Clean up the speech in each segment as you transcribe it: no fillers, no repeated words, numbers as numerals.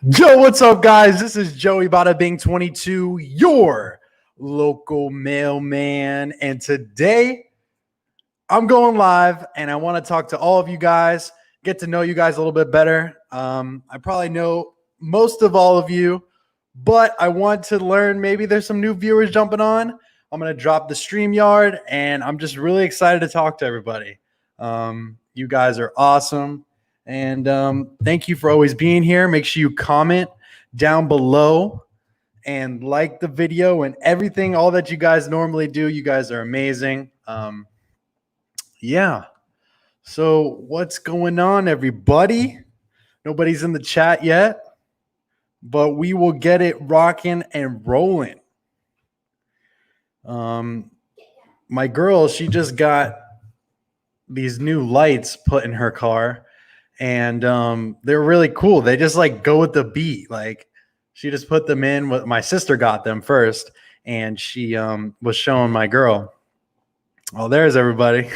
Yo, what's up, guys? This is Joey Bada Bing 22, your local mailman. And today I'm going live and I want to talk to all of you guys, get to know you guys a little bit better. I probably know most of all of you, but I want to learn. Maybe there's some new viewers jumping on. I'm going to drop the StreamYard and I'm just really excited to talk to everybody. You guys are awesome. And thank you for always being here. Make sure you comment down below and like the video and everything, all that you guys normally do. You guys are amazing. Yeah. So what's going on, everybody? Nobody's in the chat yet, but we will get it rocking and rolling. My girl, she just got these new lights put in her car. And they're really cool. They just like go with the beat. Like she just put them in. My sister got them first, and she was showing my girl. Oh, there's everybody.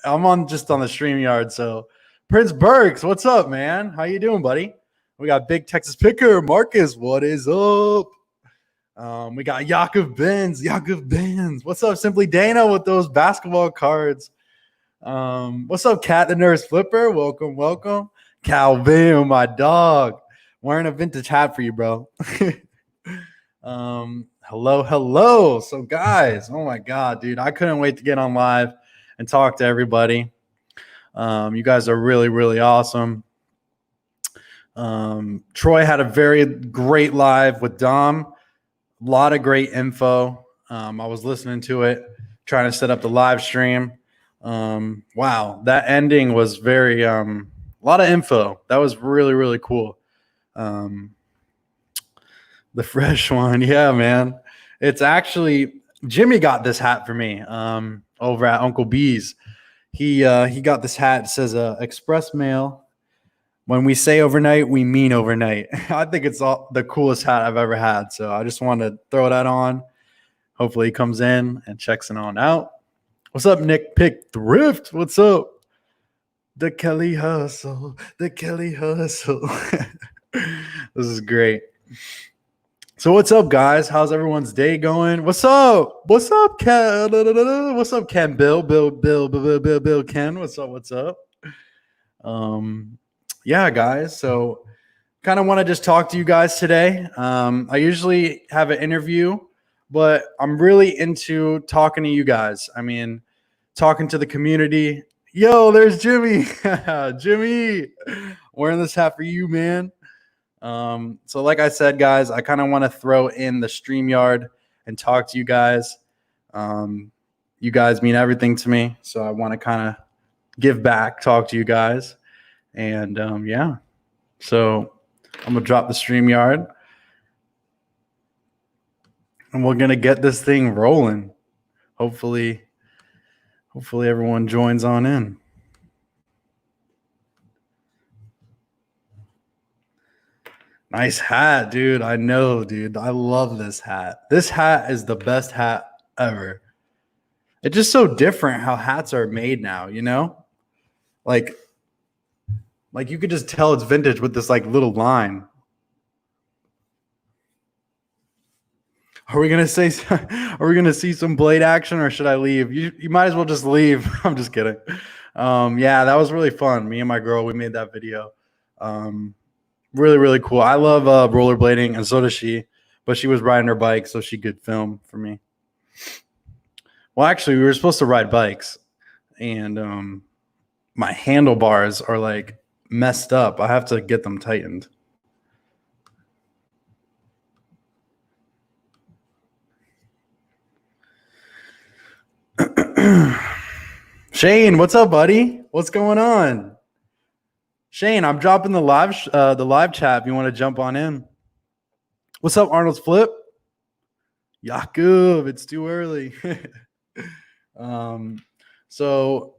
I'm just on the StreamYard. So Prince Burks, what's up, man? How you doing, buddy? We got Big Texas Picker, Marcus. What is up? We got Yakov Benz. What's up, Simply Dana, with those basketball cards? What's up, Cat the Nurse Flipper? Welcome. Calvin, my dog. Wearing a vintage hat for you, bro. Hello. So, guys, oh my God, dude, I couldn't wait to get on live and talk to everybody. You guys are really, really awesome. Troy had a very great live with Dom. A lot of great info. I was listening to it, trying to set up the live stream. Wow, that ending was very a lot of info. That was really, really cool. The fresh one, yeah, man. It's actually Jimmy got this hat for me over at Uncle B's. He got this hat. It says express mail. When we say overnight, we mean overnight. I think it's the coolest hat I've ever had. So I just want to throw that on. Hopefully he comes in and checks it on out. What's up, Nick Pick Thrift? What's up? The Kelly Hustle. This is great. So what's up, guys? How's everyone's day going? What's up? Ken? What's up, Ken? Bill, Ken. What's up? Yeah, guys. So kind of want to just talk to you guys today. I usually have an interview, but I'm really into talking to you guys. I mean, talking to the community. Yo, there's Jimmy. Jimmy, wearing this hat for you, man. So like I said, guys, I kind of want to throw in the StreamYard and talk to you guys. You guys mean everything to me, so I want to kind of give back, talk to you guys. And yeah, so I'm going to drop the StreamYard. And we're going to get this thing rolling. Hopefully everyone joins on in. Nice hat, dude. I know, dude. I love this hat. This hat is the best hat ever. It's just so different how hats are made now, you know? Like you could just tell it's vintage with this like little line. Are we gonna see some blade action, or should I leave? You might as well just leave. I'm just kidding. Yeah, that was really fun. Me and my girl, we made that video. Really, really cool. I love rollerblading, and so does she. But she was riding her bike, so she could film for me. Well, actually, we were supposed to ride bikes, and my handlebars are like messed up. I have to get them tightened. Shane, what's up, buddy? What's going on? Shane, I'm dropping the live chat if you want to jump on in. What's up, Arnold's Flip? Yakub, it's too early. So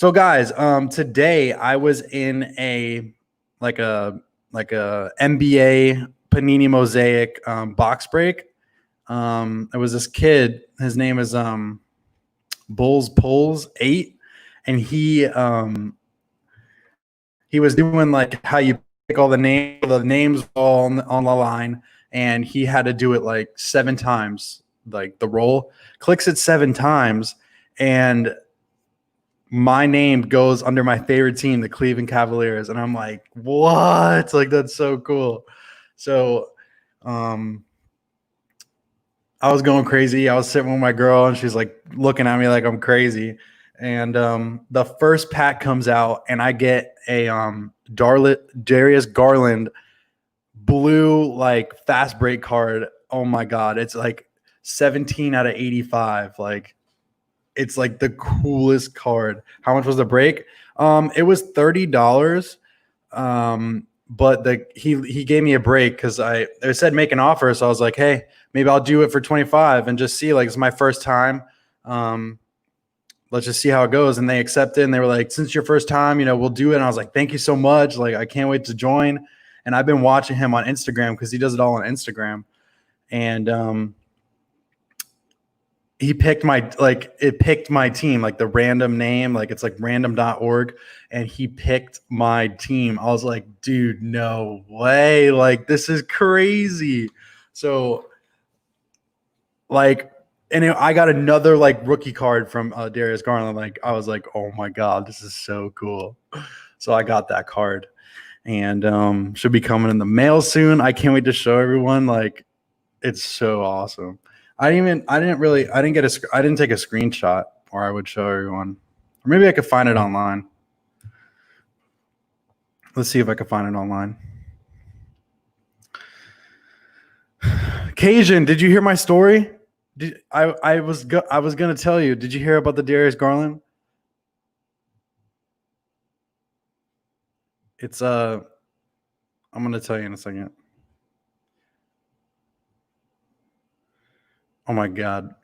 guys, today I was in a NBA Panini Mosaic box break. It was this kid. His name is Bulls Pulls 8, and he was doing like how you all the names all on the line, and he had to do it like 7 times, like the roll. Clicks it 7 times, and my name goes under my favorite team, the Cleveland Cavaliers, and I'm like, what? Like, that's so cool. So, I was going crazy. I was sitting with my girl, and she's like looking at me like I'm crazy. And the first pack comes out, and I get a Darius Garland blue like fast break card. Oh my god, it's like 17 out of 85. Like, it's like the coolest card. How much was the break? It was $30. But he gave me a break because they said make an offer, so I was like, hey, maybe I'll do it for 25 and just see. Like, it's my first time. Let's just see how it goes. And they accepted, and they were like, since your first time, we'll do it. And I was like, thank you so much. Like, I can't wait to join. And I've been watching him on Instagram because he does it all on Instagram. And he picked it picked my team, like the random name, like it's like random.org. And he picked my team. I was like, dude, no way. Like, this is crazy. So, like, and I got another like rookie card from Darius Garland. Like, I was like, oh my God, this is so cool. So I got that card, and should be coming in the mail soon. I can't wait to show everyone. Like, it's so awesome. I didn't take a screenshot, or I would show everyone. Or maybe I could find it online. Let's see if I can find it online. Cajun, did you hear my story? I was gonna tell you. Did you hear about the Darius Garland? It's I'm gonna tell you in a second. Oh my God.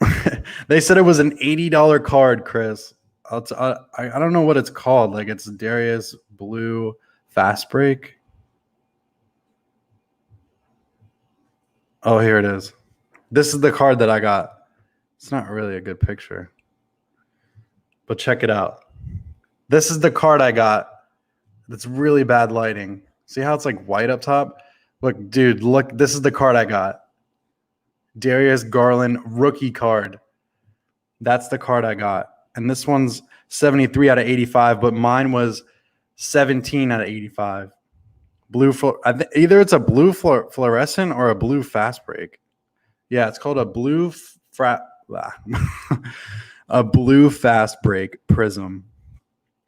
They said it was an $80 card, Chris. I don't know what it's called. Like, it's Darius Blue Fast Break. Oh, here it is. This is the card that I got. It's not really a good picture, but check it out. This is the card I got. That's really bad lighting. See how it's like white up top? Look, dude, look, this is the card I got. Darius Garland rookie card. That's the card I got. And this one's 73 out of 85, but mine was 17 out of 85. Either it's a blue fluorescent or a blue fast break. Yeah, it's called a blue a blue fast break prism.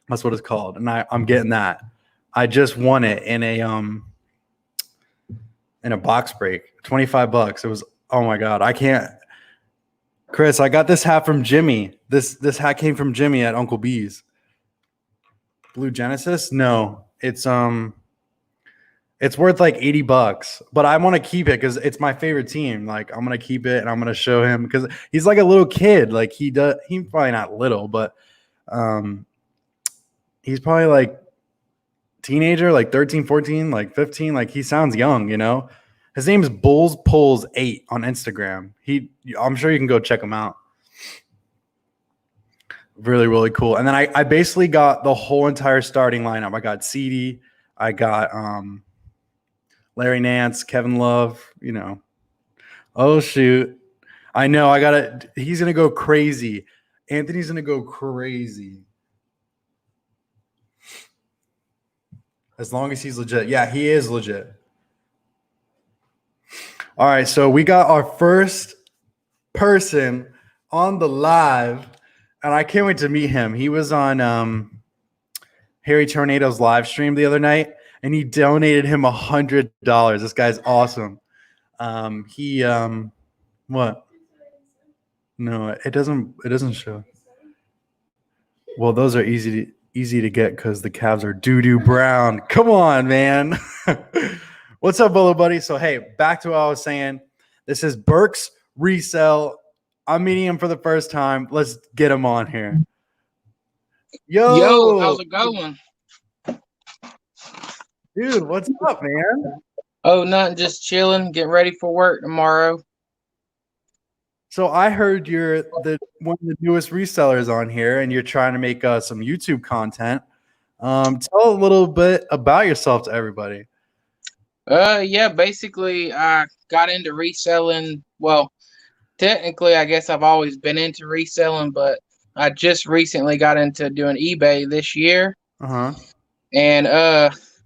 That's what it's called. And I'm getting that. I just won it in a box break. $25. It was, oh my God. I can't. Chris, I got this hat from Jimmy. This hat came from Jimmy at Uncle B's. Blue Genesis? No. It's worth like $80, but I want to keep it because it's my favorite team. Like, I'm gonna keep it, and I'm gonna show him because he's like a little kid. Like, he's probably not little, but he's probably like teenager, like 13, 14, like 15. Like, he sounds young, His name is Bulls Pulls 8 on Instagram. I'm sure you can go check him out. Really, really cool. And then I basically got the whole entire starting lineup. I got CD, I got Larry Nance, Kevin Love, Oh, shoot. I know. He's going to go crazy. Anthony's going to go crazy. As long as he's legit. Yeah, he is legit. All right, so we got our first person on the live, and I can't wait to meet him. He was on Harry Tornado's live stream the other night, and he donated him $100. This guy's awesome. What? No, it doesn't show. Well, those are easy to get because the Cavs are doo-doo brown. Come on, man. What's up, Bolo Buddy? So, hey, back to what I was saying. This is Burks Resell. I'm meeting him for the first time. Let's get him on here. Yo, how's it going? Dude, what's up, man? Oh, nothing, just chilling, getting ready for work tomorrow. So I heard you're one of the newest resellers on here, and you're trying to make some YouTube content. Tell a little bit about yourself to everybody. Oh, Yeah, basically I got into reselling. Well, technically I guess I've always been into reselling, but I just recently got into doing eBay this year. Uh-huh. And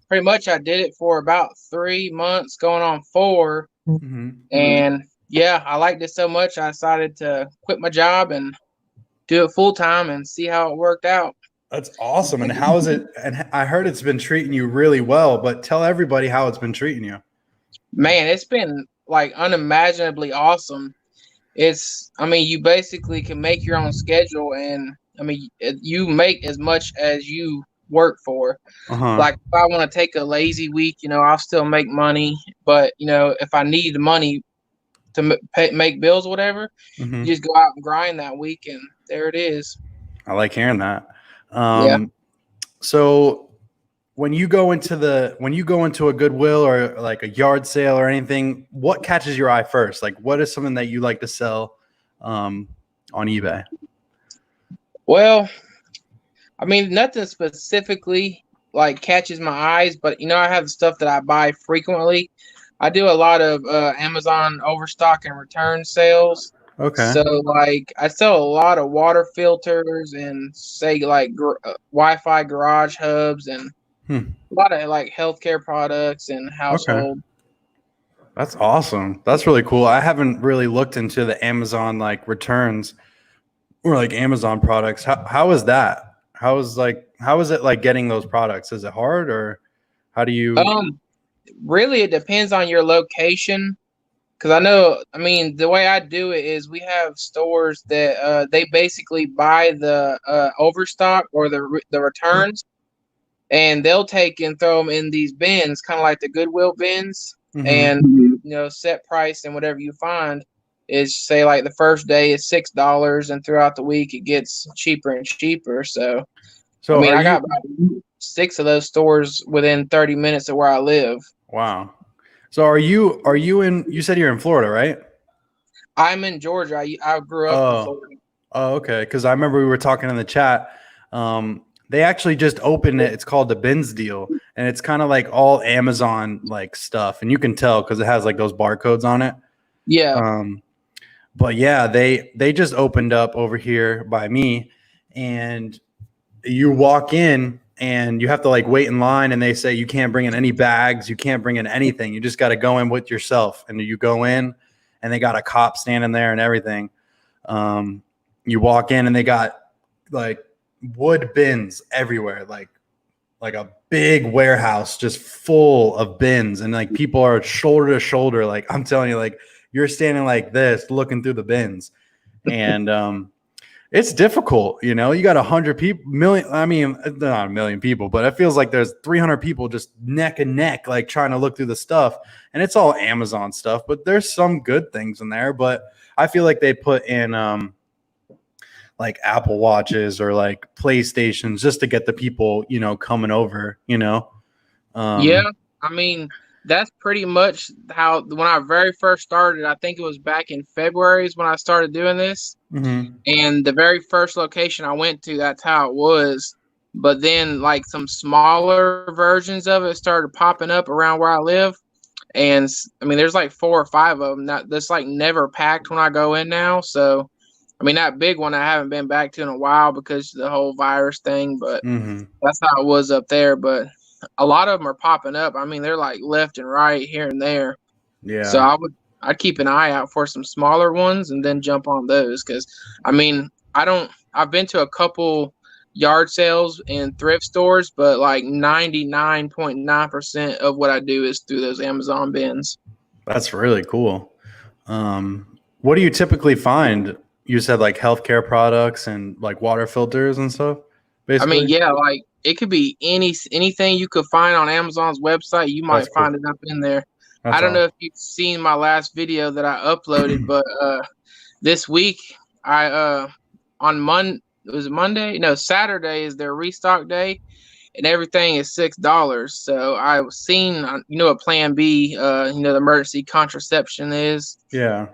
pretty much I did it for about 3 months, going on 4. Hmm. And yeah, I liked it so much I decided to quit my job and do it full time and see how it worked out. That's awesome. And how is it? And I heard it's been treating you really well, but tell everybody how it's been treating you. Man, it's been like unimaginably awesome. I mean, you basically can make your own schedule, and I mean, you make as much as you work for. Uh-huh. Like, if I want to take a lazy week, I'll still make money, but if I need the money to make bills or whatever, Hmm. you just go out and grind that week, and there it is. I like hearing that. Yeah. So when you go into a Goodwill or like a yard sale or anything, what catches your eye first? Like, what is something that you like to sell on eBay? Well, I mean, nothing specifically like catches my eyes, but I have stuff that I buy frequently. I do a lot of Amazon overstock and return sales. Okay. So like I sell a lot of water filters and say like Wi-Fi garage hubs and Hmm. a lot of like healthcare products and Okay. household. That's awesome. That's really cool. I haven't really looked into the Amazon like returns or like Amazon products. How is that? How is it like getting those products? Is it hard or how do you Really, it depends on your location. Because I know, I mean, the way I do it is we have stores that they basically buy the overstock or the returns, and they'll take and throw them in these bins, kind of like the Goodwill bins, Mhm. and set price and whatever you find is say like the first day is $6, and throughout the week it gets cheaper and cheaper. So I So mean, are I got you about 6 of those stores within 30 minutes of where I live. wow. So are you in you said you're in Florida, right? I'm in Georgia. I grew up in Oh. Florida. Oh, okay. Because I remember we were talking in the chat. They actually just opened it. It's called the Bins Deal, and it's kind of like all Amazon like stuff, and you can tell because it has like those barcodes on it. Yeah. Um, but yeah, they just opened up over here by me, and you walk in and you have to like wait in line, and they say you can't bring in any bags, you can't bring in anything. You just got to go in with yourself, and you go in, and they got a cop standing there and everything. Um, you walk in and they got like wood bins everywhere, like a big warehouse just full of bins, and like people are shoulder to shoulder. Like I'm telling you, like you're standing like this looking through the bins, and it's difficult. You got 100 people, million. I mean, not a million people, but it feels like there's 300 people just neck and neck, like trying to look through the stuff, and it's all Amazon stuff. But there's some good things in there, but I feel like they put in like Apple Watches or like PlayStations just to get the people, coming over, Yeah. Um, I mean, that's pretty much how when I very first started, I think it was back in February is when I started doing this. mhm. And the very first location I went to, that's how it was. But then like some smaller versions of it started popping up around where I live. And I mean, there's like 4 or 5 of them that's like never packed when I go in now. So I mean, that big one I haven't been back to in a while because of the whole virus thing, but Mhm. that's how it was up there. But a lot of them are popping up. I mean, they're like left and right here and there. So Yeah. I'd keep an eye out for some smaller ones and then jump on those because I mean, I've been to a couple yard sales and thrift stores, but like 99.9% of what I do is through those Amazon bins. That's really cool. What do you typically find? You said like healthcare products and like water filters and stuff, I mean, basically. yeah, like it could be anything you could find on Amazon's website, you That's might find cool. it up in there. I That's don't know awesome. if you've seen my last video that I uploaded, but this week I on it was Monday? No, Saturday is their restock day and everything is $6. So I was seen what Plan B, the emergency contraception is. Yeah.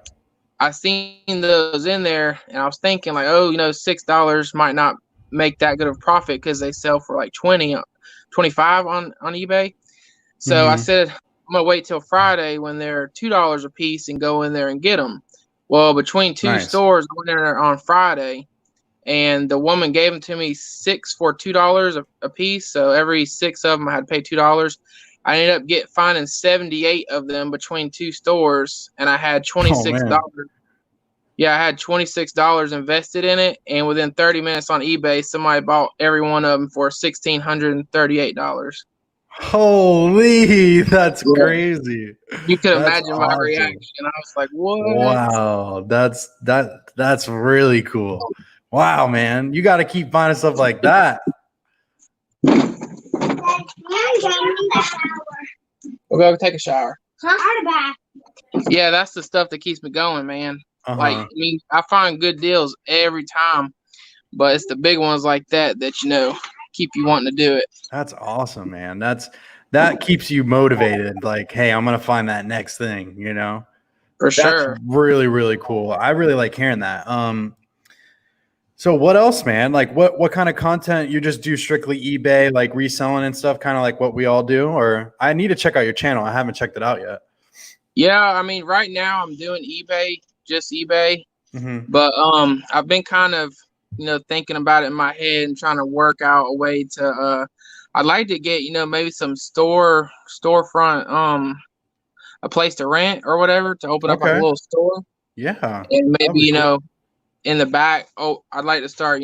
I seen those in there, and I was thinking like, oh, $6 might not make that good of profit because they sell for like 20, 25 on eBay. So I Hmm. said, gonna wait till Friday when they're $2 a piece and go in there and get them. Well, between two Nice. stores, I went in there on Friday, and the woman gave them to me 6 for $2 a piece. So every 6 of them, I had to pay $2. I ended up finding 78 of them between two stores, and I had $26. man. Yeah, I had $26 invested in it, and within 30 minutes on eBay, somebody bought every one of them for $1,638. Holy, that's Yeah. crazy. You could That's imagine my awesome. reaction. I was like, "What?" Wow, that's really cool. Wow, man, you got to keep finding stuff like that. We'll go take a shower. Huh? Yeah, that's the stuff that keeps me going, man. Uh-huh. Like, I mean, I find good deals every time, but it's the big ones like that keep you wanting to do it. That's awesome, man. That keeps you motivated. Like, hey, I'm gonna find that next thing. For That's sure. really, really cool. I really like hearing that. So what else, man? Like, what kind of content you just do? Strictly eBay, like reselling and stuff, kind of like what we all do? Or I need to check out your channel. I haven't checked it out yet. Yeah, I mean, right now I'm doing eBay, just eBay. Mm-hmm. But I've been kind of, thinking about it in my head and trying to work out a way to I'd like to get, maybe some storefront, a place to rent or whatever, to open up like a Okay. little store. Yeah. And That'd maybe, be cool. in the back, I'd like to start,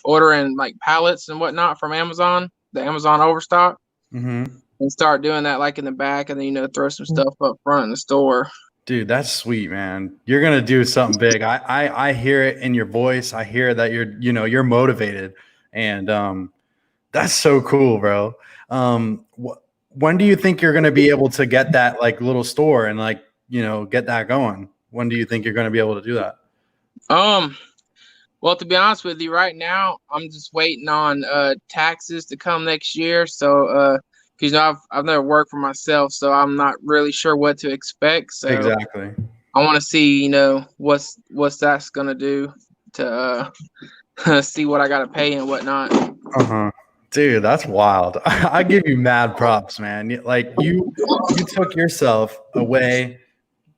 ordering like pallets and whatnot from Amazon, the Amazon Overstock, Mm-hmm. and start doing that like in the back, and then, throw some stuff up front in the store. Dude, that's sweet, man. You're gonna do something big. I hear it in your voice. I hear that you're motivated, and that's so cool, bro. When do you think you're gonna be able to get that like little store and like get that going? When do you think you're gonna be able to do that? Well, to be honest with you, right now I'm just waiting on taxes to come next year. So, because I've never worked for myself, so I'm not really sure what to expect. So Exactly. I want to see, what's that's gonna do to see what I gotta pay and whatnot. Uh-huh. Dude, that's wild. I give you mad props, man. Like you took yourself away,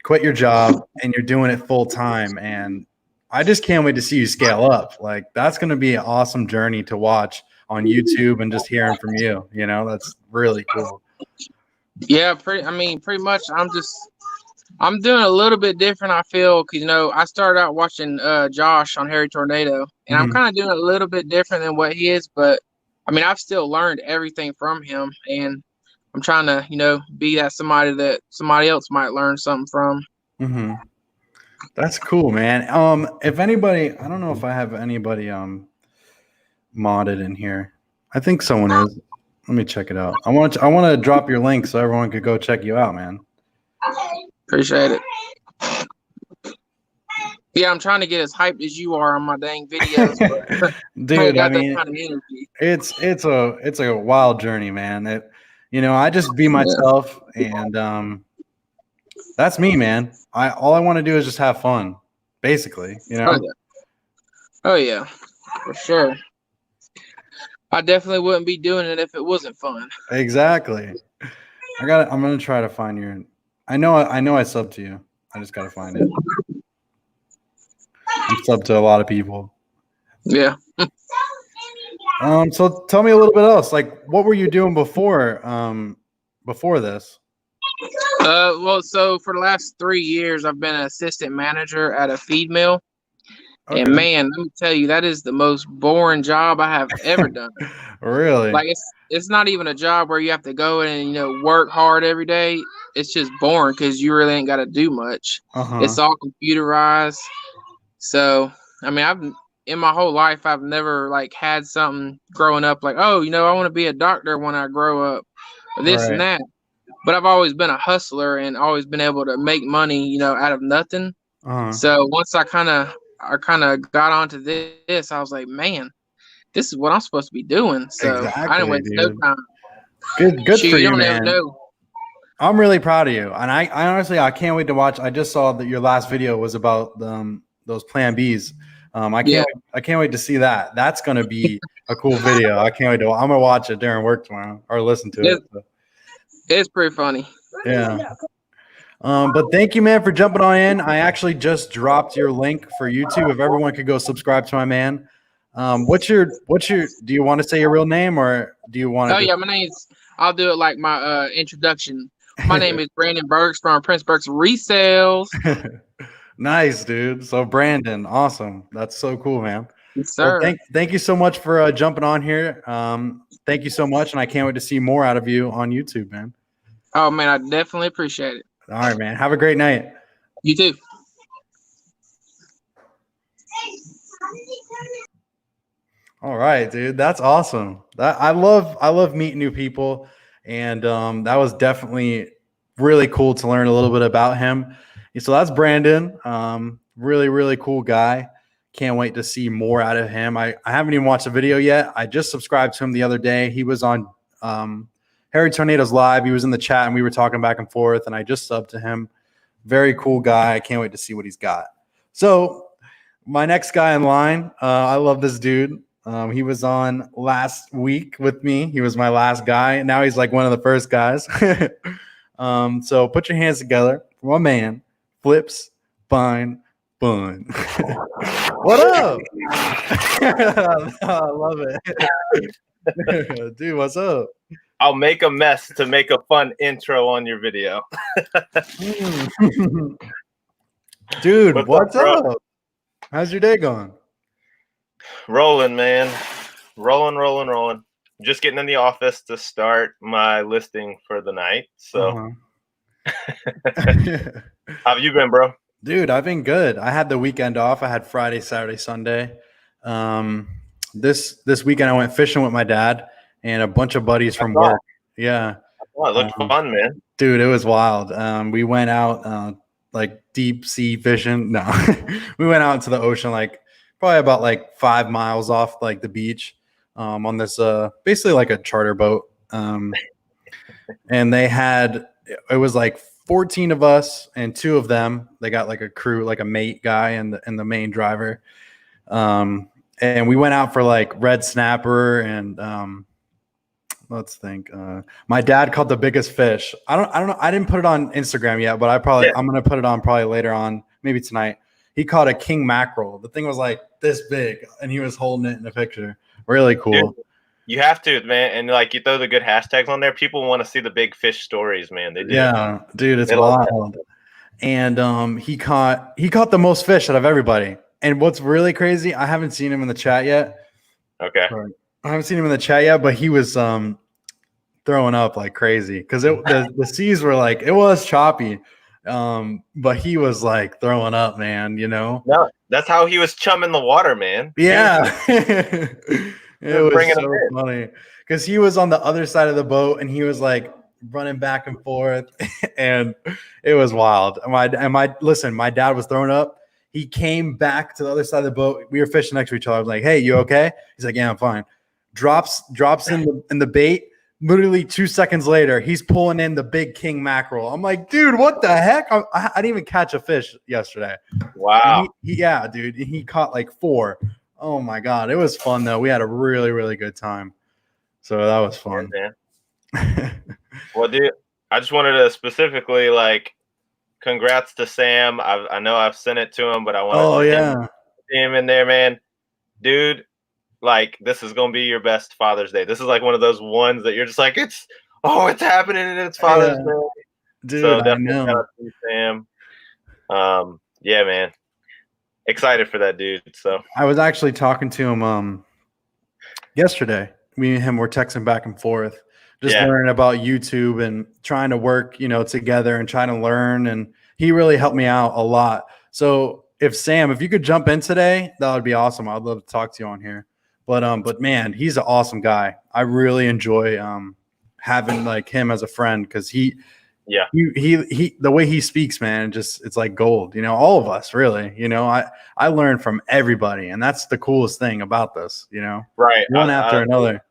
quit your job, and you're doing it full time. And I just can't wait to see you scale up. Like that's going to be an awesome journey to watch on YouTube and just hearing from you. That's really cool. Yeah, pretty much. I'm doing a little bit different. I feel because I started out watching Josh on Harry Tornado, and I'm kind of doing a little bit different than what he is. But I mean, I've still learned everything from him, and I'm trying to be that somebody else might learn something from. Mm-hmm. That's cool, man. If anybody, I don't know if I have anybody modded in here. I think someone is. Let me check it out. I want to drop your link so everyone could go check you out, man. Appreciate it. Yeah, I'm trying to get as hyped as you are on my dang videos. But Dude, I mean, that kind of energy. it's a wild journey, man. I just be myself, and that's me, man. All I want to do is just have fun, basically. Oh yeah, for sure. I definitely wouldn't be doing it if it wasn't fun. Exactly. I'm gonna try to find your. I know I subbed to you. I just gotta find it. I'm subbed to a lot of people. Yeah. So tell me a little bit else. Like, what were you doing before this? Well, so for the last 3 years, I've been an assistant manager at a feed mill. Okay. And man, let me tell you, that is the most boring job I have ever done. Really? Like it's not even a job where you have to go in and work hard every day. It's just boring because you really ain't got to do much. Uh-huh. It's all computerized. So I mean, in my whole life I've never like had something growing up like, oh, I want to be a doctor when I grow up, or this Right. and that. But I've always been a hustler and always been able to make money, out of nothing. Uh-huh. So once I kind of got onto this, I was like, man, this is what I'm supposed to be doing. So I didn't waste no Dude. time. Good Shoot, for you, don't man. ever know. I'm really proud of you, and I honestly I can't wait to watch. I just saw that your last video was about those Plan Bs. I can't wait to see that. That's gonna be a cool video. I can't wait to. I'm gonna watch it during work tomorrow or listen to it. So. It's pretty funny. Yeah. But thank you, man, for jumping on in. I actually just dropped your link for YouTube. If everyone could go subscribe to my man. Do you want to say your real name or do you want Oh to yeah, my name's. I'll do it like my introduction. My name is Brandon Burks from Prince Burks Resales. just nice, dude. So Brandon, awesome. That's so cool, man. Yes, Well, sir. thank you so much for jumping on here. Thank you so much, and I can't wait to see more out of you on YouTube, man. Oh man, I definitely appreciate it. All right, man. Have a great night. You too. All right, dude. That's awesome. I love meeting new people, and that was definitely really cool to learn a little bit about him. So that's Brandon. Really, really cool guy. Can't wait to see more out of him. I haven't even watched the video yet. I just subscribed to him the other day. He was on Harry Tornadoes Live. He was in the chat and we were talking back and forth, and I just subbed to him. Very cool guy. I can't wait to see what he's got. So my next guy in line, I love this dude. He was on last week with me. He was my last guy. Now he's like one of the first guys. So put your hands together for my man, Flips Fine Bun. What up? I love it. Dude, what's up? I'll make a mess to make a fun intro on your video. Dude, what's up, up? How's your day going? Rolling, man. Rolling. Just getting in the office to start my listing for the night. So, how have you been, bro? Dude, I've been good. I had the weekend off. I had Friday, Saturday, Sunday. This weekend I went fishing with my dad and a bunch of buddies from work. Yeah. Oh, it looked fun, man. Dude, it was wild. We went out like deep sea fishing. No, we went out into the ocean, like probably about like 5 miles off like the beach, on this basically like a charter boat. And it was like 14 of us and 2 of them. They got like a crew, like a mate guy and the main driver. And we went out for like red snapper and let's think. My dad caught the biggest fish. I don't know. I didn't put it on Instagram yet, but I'm gonna put it on probably later on, maybe tonight. He caught a king mackerel. The thing was like this big, and he was holding it in a picture. Really cool. Dude, you have to, man, and like you throw the good hashtags on there. People want to see the big fish stories, man. They do. Yeah, dude, it's wild. And he caught the most fish out of everybody. And what's really crazy, I haven't seen him in the chat yet. Okay. I haven't seen him in the chat yet, but he was throwing up like crazy because the seas were like, it was choppy, but he was like throwing up, man. You know. No, that's how he was chumming the water, man. Yeah, it was so funny because he was on the other side of the boat and he was like running back and forth, and it was wild. My dad was throwing up. He came back to the other side of the boat. We were fishing next to each other. I was like, "Hey, you okay?" He's like, "Yeah, I'm fine." Drops in the bait. Literally 2 seconds later, he's pulling in the big king mackerel. I'm like, dude, what the heck? I didn't even catch a fish yesterday. Wow. Yeah, dude. He caught like 4. Oh my god, it was fun though. We had a really, really good time. So that was fun. Yeah, well, dude, I just wanted to specifically like, congrats to Sam. I know I've sent it to him, but I want to see him in there, man. Dude, like this is gonna be your best Father's Day. This is like one of those ones that you're just like, it's happening and it's Father's Day. Dude, so definitely shout out to Sam. Yeah, man. Excited for that dude. So I was actually talking to him yesterday. Me and him were texting back and forth, just learning about YouTube and trying to work, together and trying to learn. And he really helped me out a lot. So if you could jump in today, that would be awesome. I'd love to talk to you on here. But man, he's an awesome guy. I really enjoy having like him as a friend because he the way he speaks, man, it's like gold. All of us really. I learn from everybody, and that's the coolest thing about this. Right, one after another.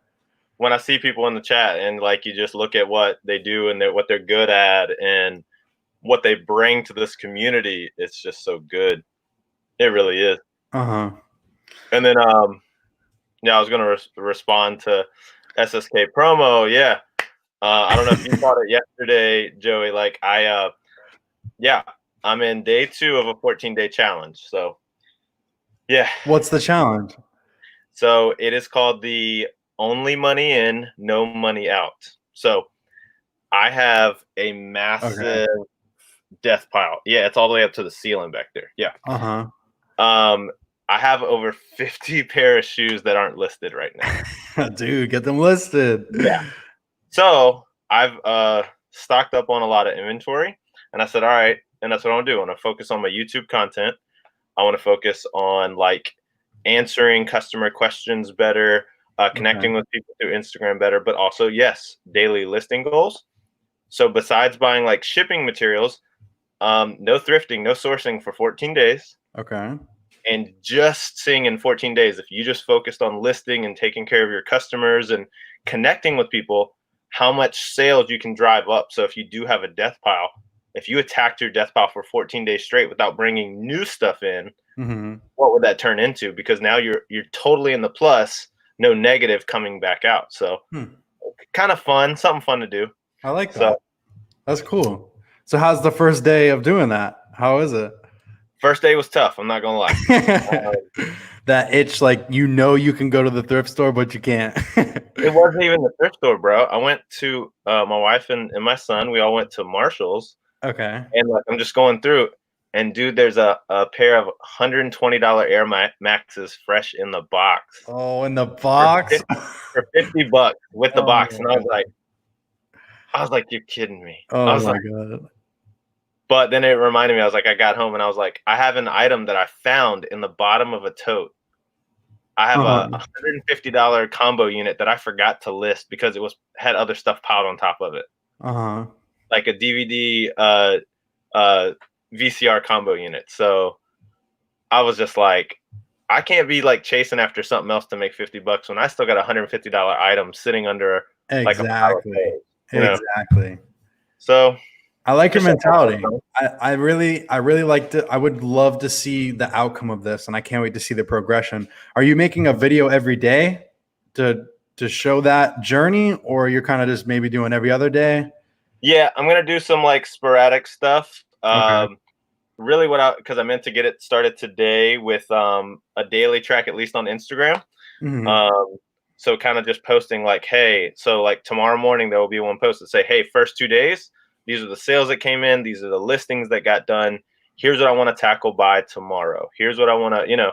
When I see people in the chat and like you just look at what they do and what they're good at and what they bring to this community, it's just so good. It really is. And then I was gonna respond to SSK promo. Yeah, I don't know if you caught it yesterday, Joey. Like I'm in day 2 of a 14-day challenge. So yeah. What's the challenge? So it is called the Only Money In, No Money Out. So I have a massive death pile. Yeah, it's all the way up to the ceiling back there. Yeah. Uh-huh. I have over 50 pair of shoes that aren't listed right now. Dude, get them listed. Yeah. So I've stocked up on a lot of inventory, and I said, all right, and that's what I want to do. I want to focus on my YouTube content. I want to focus on like answering customer questions better, connecting with people through Instagram better, but also, yes, daily listing goals. So besides buying like shipping materials, no thrifting, no sourcing for 14 days. Okay. And just seeing in 14 days, if you just focused on listing and taking care of your customers and connecting with people, how much sales you can drive up. So if you do have a death pile, if you attacked your death pile for 14 days straight without bringing new stuff in, what would that turn into? Because now you're totally in the plus, no negative coming back out. So kind of fun, something fun to do. I like that. So, that's cool. So how's the first day of doing that? How is it? First day was tough. I'm not gonna lie. That itch, like you can go to the thrift store, but you can't. It wasn't even the thrift store, bro. I went to my wife and my son. We all went to Marshall's. Okay. And like I'm just going through, and dude, there's a pair of $120 Air Maxes fresh in the box. Oh, in the box for $50 with the box, and I was like, you're kidding me. Oh my God. But then it reminded me, I was like, I got home and I was like, I have an item that I found in the bottom of a tote. I have a $150 combo unit that I forgot to list because it had other stuff piled on top of it. Like a DVD VCR combo unit. So I was just like, I can't be like chasing after something else to make $50 when I still got a $150 item sitting under like a pile of clothes, exactly. So I like your mentality. I really like to. I would love to see the outcome of this, and I can't wait to see the progression. Are you making a video every day to show that journey, or you're kind of just maybe doing every other day? Yeah, I'm gonna do some like sporadic stuff. Really, because I meant to get it started today with a daily track, at least on Instagram. So kind of just posting like, hey, so like tomorrow morning there will be one post that say, hey, first 2 days. These are the sales that came in. These are the listings that got done. Here's what I want to tackle by tomorrow. Here's what I want to,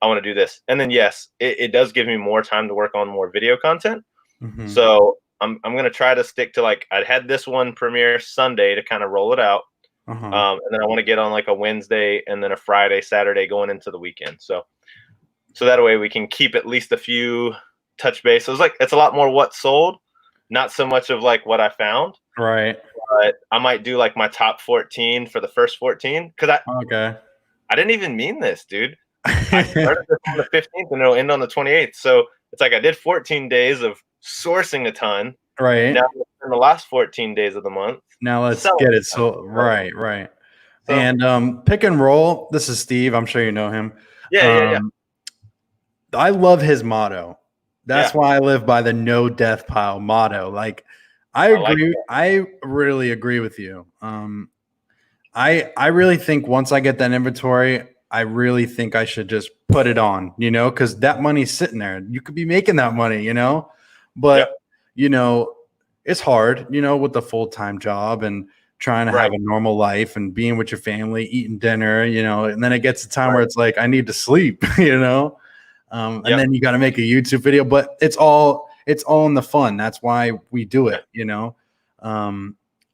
I want to do this. And then, yes, it does give me more time to work on more video content. So I'm going to try to stick to like, I had this one premiere Sunday to kind of roll it out. And then I want to get on like a Wednesday and then a Friday, Saturday going into the weekend. So that way we can keep at least a few touch bases. Like it's a lot more what sold, not so much of like what I found. Right. But I might do like my top 14 for the first 14 because I didn't even mean this, dude. I started this on the 15th and it'll end on the 28th. So it's like I did 14 days of sourcing a ton. Right. Now in the last 14 days of the month. Now let's get it. So right. So, and Pick and Roll. This is Steve. I'm sure you know him. Yeah. I love his motto. That's why I live by the no death pile motto. Like I agree. I really agree with you. I really think once I get that inventory, I really think I should just put it on, because that money's sitting there. You could be making that money, but it's hard, with the full-time job and trying to have a normal life and being with your family, eating dinner, and then it gets a time where it's like, I need to sleep, and then you got to make a YouTube video, but it's all in the fun. That's why we do it,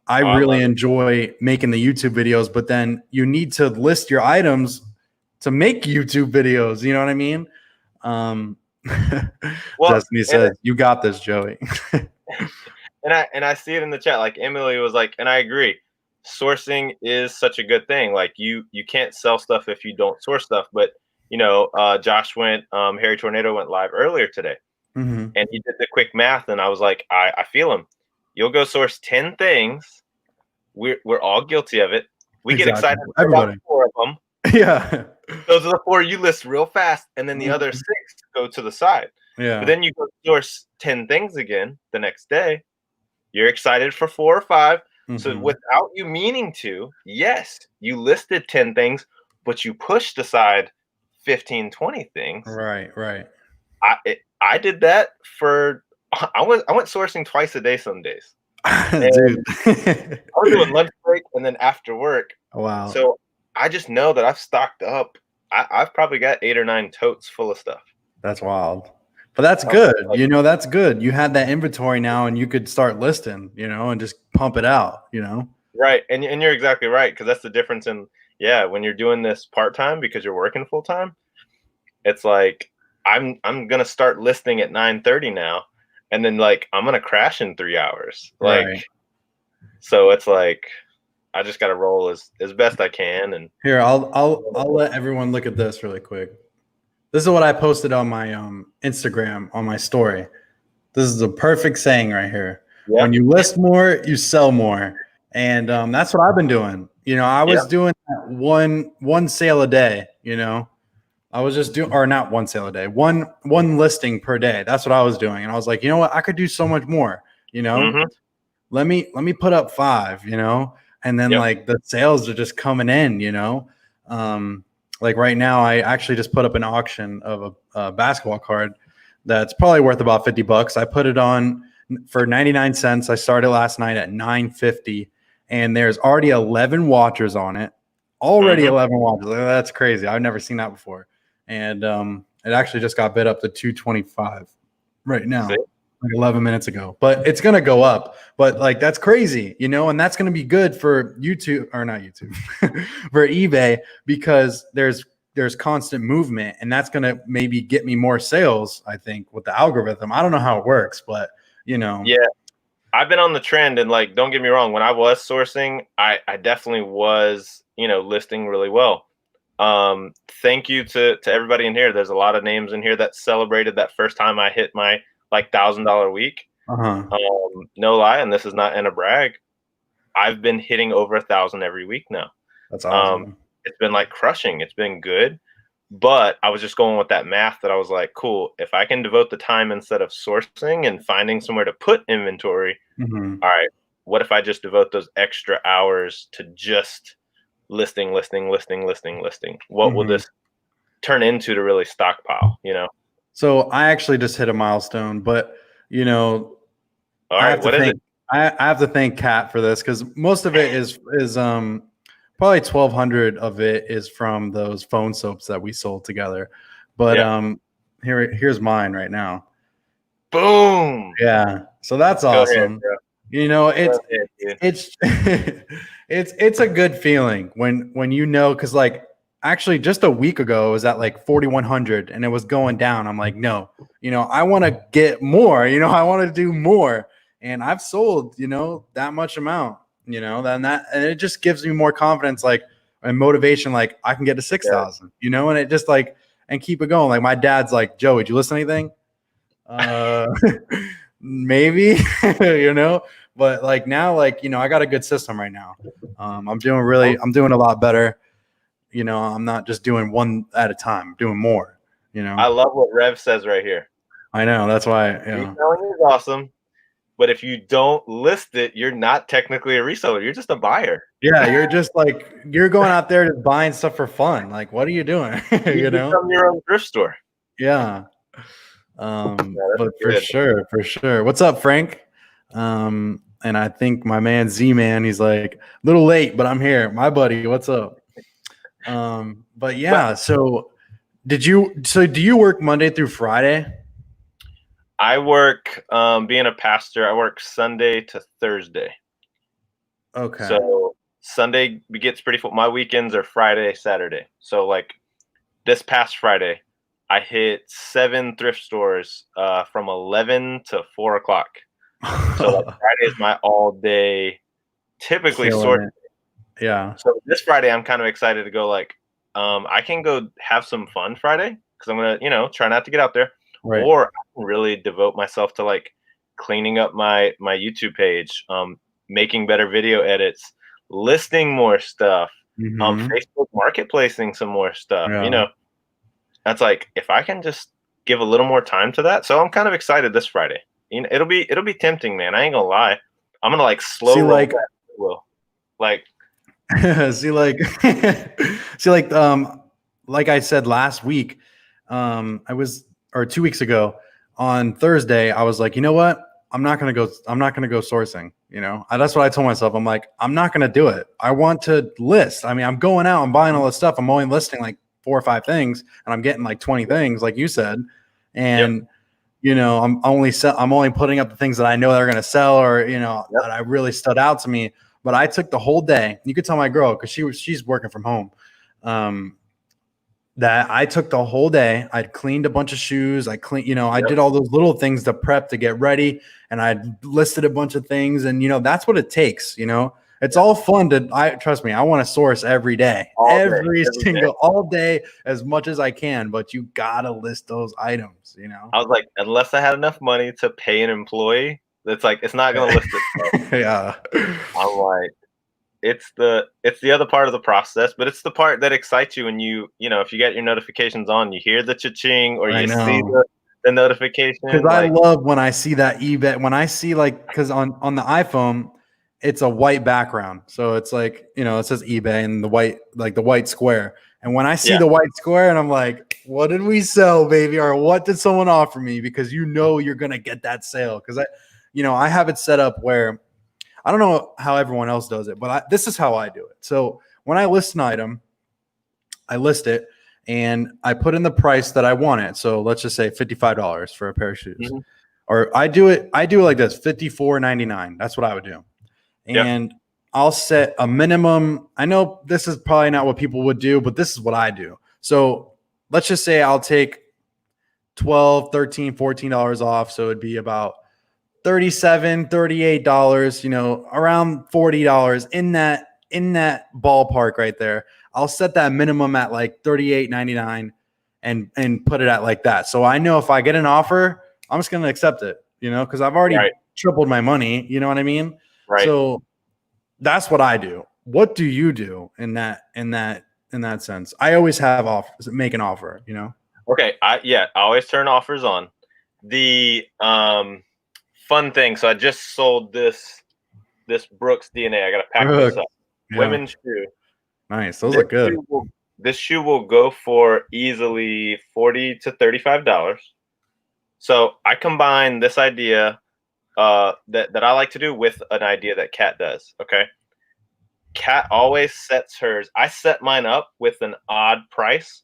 I really enjoy making the YouTube videos, but then you need to list your items to make YouTube videos. You know what I mean? Destiny says, you got this, Joey. and I see it in the chat. Like Emily was like, and I agree. Sourcing is such a good thing. Like you can't sell stuff if you don't source stuff. But Josh Harry Tornado went live earlier today. And he did the quick math, and I was like, I feel him. You'll go source 10 things. We're all guilty of it. We get excited about 4 of them. Yeah. Those are the 4 you list real fast, and then the other 6 go to the side. Yeah. But then you go source 10 things again the next day. You're excited for 4 or 5. So Mhm. without you meaning to, yes, you listed 10 things, but you pushed aside 15, 20 things. Right. I did that for I went sourcing twice a day some days. Dude. And I was doing lunch break and then after work. Wow. So I just know that I've stocked up. I've probably got 8 or 9 totes full of stuff. That's wild. But that's I'm good. like, You know, that's good. You had that inventory now and you could start listing, you know, and just pump it out, you know? right, and you're exactly right, because that's the difference in when you're doing this part time because you're working full time. It's like I'm gonna start listing at 9:30 now, and then like I'm gonna crash in 3 hours. Right. Like, so it's like I just gotta roll as best I can. And Here, I'll let everyone look at this really quick. This is what I posted on my Instagram on my story. This is a perfect saying right here. yeah, When you list more, you sell more. And that's what I've been doing. You know, I was doing one sale a day, you know. I was just doing, or not one sale a day, one listing per day. That's what I was doing. And I was like, you know what? I could do so much more, you know. mhm, Let me put up 5, you know, and then yep, like the sales are just coming in, you know. Like right now, I actually just put up an auction of a basketball card that's probably worth about $50. I put it on for 99 cents. I started last night at 9.50, and there's already 11 watchers on it. Already mhm. 11 watchers. That's crazy. I've never seen that before. And it actually just got bid up to 225 right now, See? like 11 minutes ago. But it's gonna go up. But like that's crazy, you know, and that's gonna be good for YouTube, or not YouTube, for eBay, because there's constant movement, and that's gonna maybe get me more sales, I think, with the algorithm. I don't know how it works, but you know. Yeah, I've been on the trend, and like, don't get me wrong, when I was sourcing, I definitely was, listing really well. Thank you to everybody in here. There's a lot of names in here that celebrated that first time I hit my like $1,000 week. Uh-huh. No lie, and this is not in a brag. I've been hitting over 1,000 every week now. That's Um, awesome. it's been like crushing. It's been good. But I was just going with that math that I was like, cool, if I can devote the time instead of sourcing and finding somewhere to put inventory, Mhm. all right, what if I just devote those extra hours to just listing? What will Mhm. this turn into to really stockpile, you know? So I actually just hit a milestone, but you know, All I right, have to what is it? thank I have to thank Kat for this, because most of it is probably 1,200 of it is from those phone soaps that we sold together. But Yeah. here's mine right now. Boom. Yeah. So that's Go ahead, awesome. bro. You know, Go ahead, dude. it's it's a good feeling when you know, because like actually just a week ago it was at like 4,100 and it was going down. I'm like, no, you know, I want to get more, you know, I want to do more. And I've sold, you know, that much amount, you know, then that, and it just gives me more confidence, like, and motivation, like I can get to Yeah. 6,000, you know, and it just like, and keep it going. Like my dad's like, Joey, did you listen to anything? Uh, maybe, you know, but like now, like, you know, I got a good system right now. I'm doing a lot better. You know, I'm not just doing one at a time, I'm doing more, you know. I love what Rev says right here. I know, that's why, you know. Reselling is awesome, but if you don't list it, you're not technically a reseller. You're just a buyer. Yeah, you're just like, you're going out there just buying stuff for fun. Like, what are you doing? You You know? become your own thrift store. Yeah. Yeah, But that's good. for sure. What's up, Frank? And I think my man Z-Man, he's like a little late, but I'm here. My buddy, what's up? But yeah, so do you work Monday through Friday? I work, being a pastor, I work Sunday to Thursday. Okay. So Sunday gets pretty full. My weekends are Friday, Saturday. So like this past Friday, I hit 7 thrift stores from 11 to 4 o'clock. So like Friday is my all day, typically Killing sort. it. Yeah. So this Friday, I'm kind of excited to go. Like, I can go have some fun Friday because I'm gonna, try not to get out there, Right. or I can really devote myself to like cleaning up my YouTube page, making better video edits, listing more stuff, Mhm. Facebook marketplacing some more stuff. Yeah. That's like if I can just give a little more time to that. So I'm kind of excited this Friday. It'll be tempting, man. I ain't gonna lie. I'm gonna like slow roll like, that. Will like see, like I said last week, I was, or 2 weeks ago on Thursday, I was like, you know what? I'm not going to go sourcing, that's what I told myself. I'm like, I'm not going to do it. I want to list. I mean, I'm going out and buying all this stuff. I'm only listing like 4 or 5 things and I'm getting like 20 things, like you said. And, I'm only putting up the things that I know that are going to sell or, that I really stood out to me. But I took the whole day. You could tell my girl, cause she's working from home. That I took the whole day. I'd cleaned a bunch of shoes. I did all those little things to prep to get ready. And I listed a bunch of things. And, that's what it takes. It's all fun trust me, I want to source every day, all day, as much as I can. But you got to list those items, I was like, unless I had enough money to pay an employee, it's like, it's not going to list itself. Yeah. I'm like, it's the other part of the process, but it's the part that excites you when if you get your notifications on, you hear the cha-ching or you see the notification. Because I love when I see that eBay, when I see because on the iPhone, it's a white background. So it's like, it says eBay and the white square. And when I see the white square and I'm like, what did we sell, baby? Or what did someone offer me? Because you're going to get that sale. Because I have it set up where I don't know how everyone else does it, but this is how I do it. So when I list an item, I list it and I put in the price that I want it. So let's just say $55 for a pair of shoes. Mm-hmm. Or I do it like this, $54.99. That's what I would do. And I'll set a minimum. I know this is probably not what people would do, but this is what I do. So let's just say I'll take $12, $13, $14 off. So it'd be about $37, $38, around $40 in that ballpark right there. I'll set that minimum at like $38.99 and put it at like that. So I know if I get an offer, I'm just going to accept it, because I've already tripled my money. You know what I mean? Right. So that's what I do. What do you do in that sense? I always make an offer, Okay. I always turn offers on. The, fun thing. So I just sold this Brooks DNA. I got to pack this up. Yeah. Women's shoe. Nice. Those look good. This shoe will go for easily $40 to $35. So I combine this idea that I like to do with an idea that Kat does. Okay. Kat always sets hers. I set mine up with an odd price.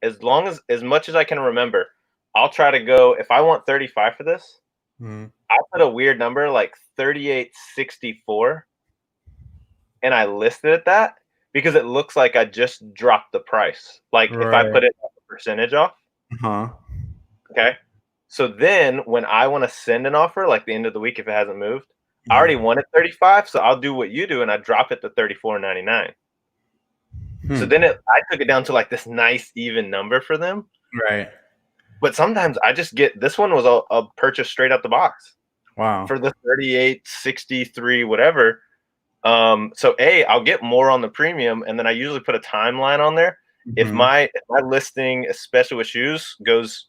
As much as I can remember, I'll try to go, if I want 35 for this, I put a weird number like 38.64 and I listed it that because it looks like I just dropped the price. Like if I put it a percentage off. Okay. So then when I want to send an offer, like the end of the week, if it hasn't moved, I already wanted 35. So I'll do what you do and I drop it to $34.99. So then I took it down to like this nice even number for them. Right. But sometimes I just get, this one was a purchase straight out the box. Wow. For the 38.63, whatever. So I'll get more on the premium, and then I usually put a timeline on there. Mm-hmm. If my listing, especially with shoes, goes,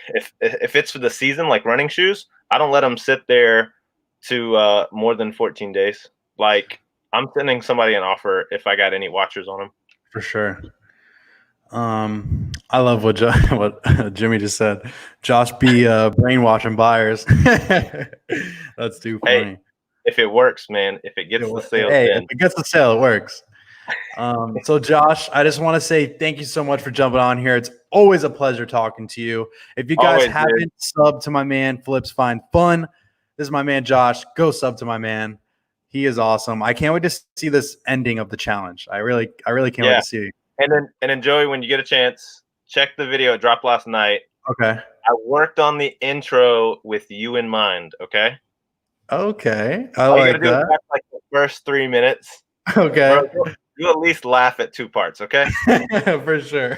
if it's for the season, like running shoes, I don't let them sit there to more than 14 days. Like I'm sending somebody an offer if I got any watchers on them. For sure. I love what Jimmy just said. Josh be brainwashing buyers. That's too funny. Hey, if it works, man, if it gets the sale, if it gets the sale, it works. So Josh, I just want to say thank you so much for jumping on here. It's always a pleasure talking to you. If you guys haven't subbed to my man, Flips Find Fun, this is my man Josh. Go sub to my man. He is awesome. I can't wait to see this ending of the challenge. I really can't wait to see it. And enjoy when you get a chance. Check the video. It dropped last night. Okay. I worked on the intro with you in mind. Okay. Okay. All you gotta do is watch like the first 3 minutes. Okay. Bro, you at least laugh at 2 parts. Okay. For sure.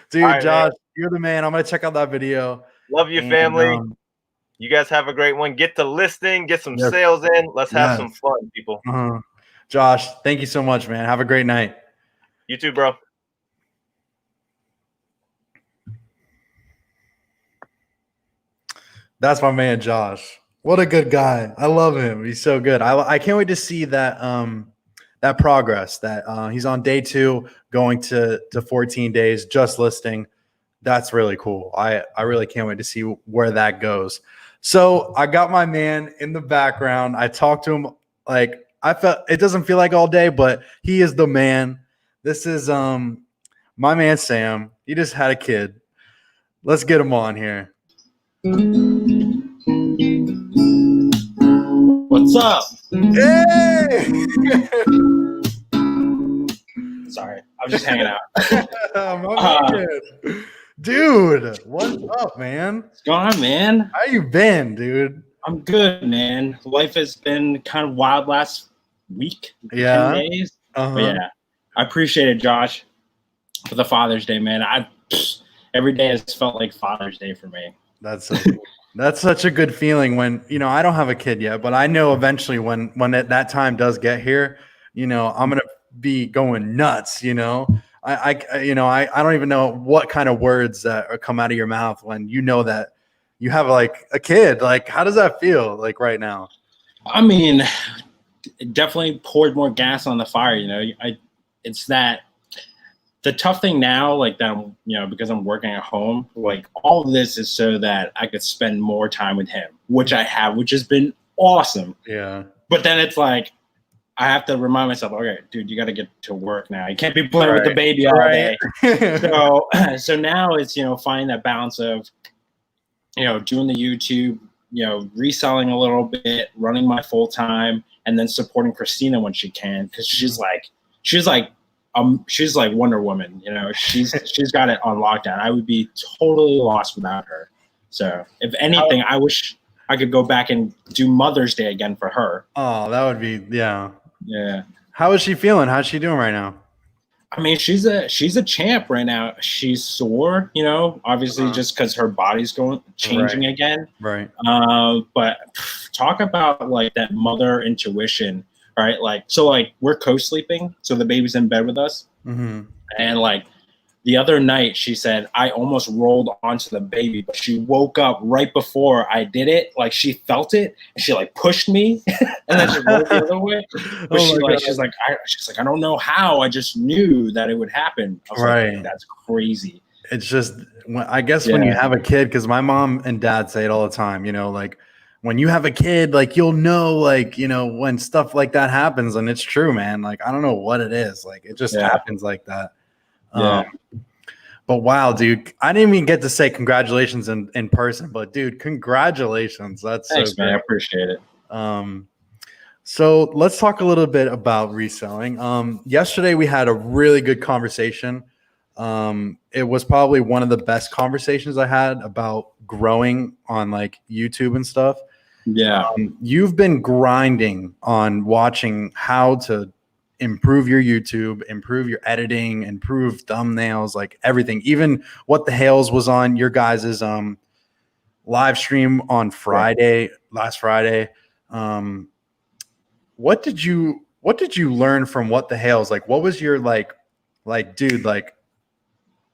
Dude, right, Josh, man. You're the man. I'm gonna check out that video. Love you, family. You guys have a great one. Get to listing. Get some sales in. Let's have some fun, people. Josh, thank you so much, man. Have a great night. You too, bro. That's my man, Josh. What a good guy. I love him. He's so good. I can't wait to see that that progress that he's on day 2 going to 14 days just listing. That's really cool. I really can't wait to see where that goes. So I got my man in the background. I talked to him like I felt it doesn't feel like all day, but he is the man. This is my man Sam. He just had a kid. Let's get him on here. What's up? Hey! Sorry, I'm just hanging out. My man. Dude, what's up, man? What's going on, man? How you been, dude? I'm good, man. Life has been kind of wild last week, 10 days. But yeah, I appreciate it, Josh, for the Father's Day, man. Every day has felt like Father's Day for me. That's such a good feeling when, I don't have a kid yet, but I know eventually when that time does get here, I'm going to be going nuts, I don't even know what kind of words that come out of your mouth when you know that you have like a kid. Like, how does that feel like right now? I mean, it definitely poured more gas on the fire. It's that the tough thing now, like that, because I'm working at home, like all of this is so that I could spend more time with him, which I have, which has been awesome. Yeah. But then it's like, I have to remind myself, okay, dude, you got to get to work now. You can't be playing with the baby all day. So now it's, finding that balance of, doing the YouTube, reselling a little bit, running my full time, and then supporting Christina when she can. Cause she's like Wonder Woman, she's got it on lockdown. I would be totally lost without her. So if anything, I wish I could go back and do Mother's Day again for her. Oh, that would be, yeah. Yeah. How is she feeling? How's she doing right now? I mean, she's a champ right now. She's sore, obviously just because her body's changing again. Right. But talk about like that mother intuition, right? Like, so like we're co-sleeping, so the baby's in bed with us, and like the other night she said I almost rolled onto the baby, but she woke up right before I did it. Like she felt it and she like pushed me and then she rolled the other way. But she's like, I don't know how. I just knew that it would happen. I was like, that's crazy. It's just, I guess when you have a kid, because my mom and dad say it all the time, like when you have a kid, like you'll know, like, when stuff like that happens, and it's true, man. Like I don't know what it is. Like it just happens like that. Yeah. But wow, dude, I didn't even get to say congratulations in person, but dude, congratulations. Thanks, so man. I appreciate it. So let's talk a little bit about reselling. Yesterday we had a really good conversation. It was probably one of the best conversations I had about growing on like YouTube and stuff. Yeah. You've been grinding on watching how to improve your YouTube, improve your editing, improve thumbnails, like everything. Even What the Hales was on your guys's live stream on last Friday. What did you learn from What the Hales? Like what was your like dude, like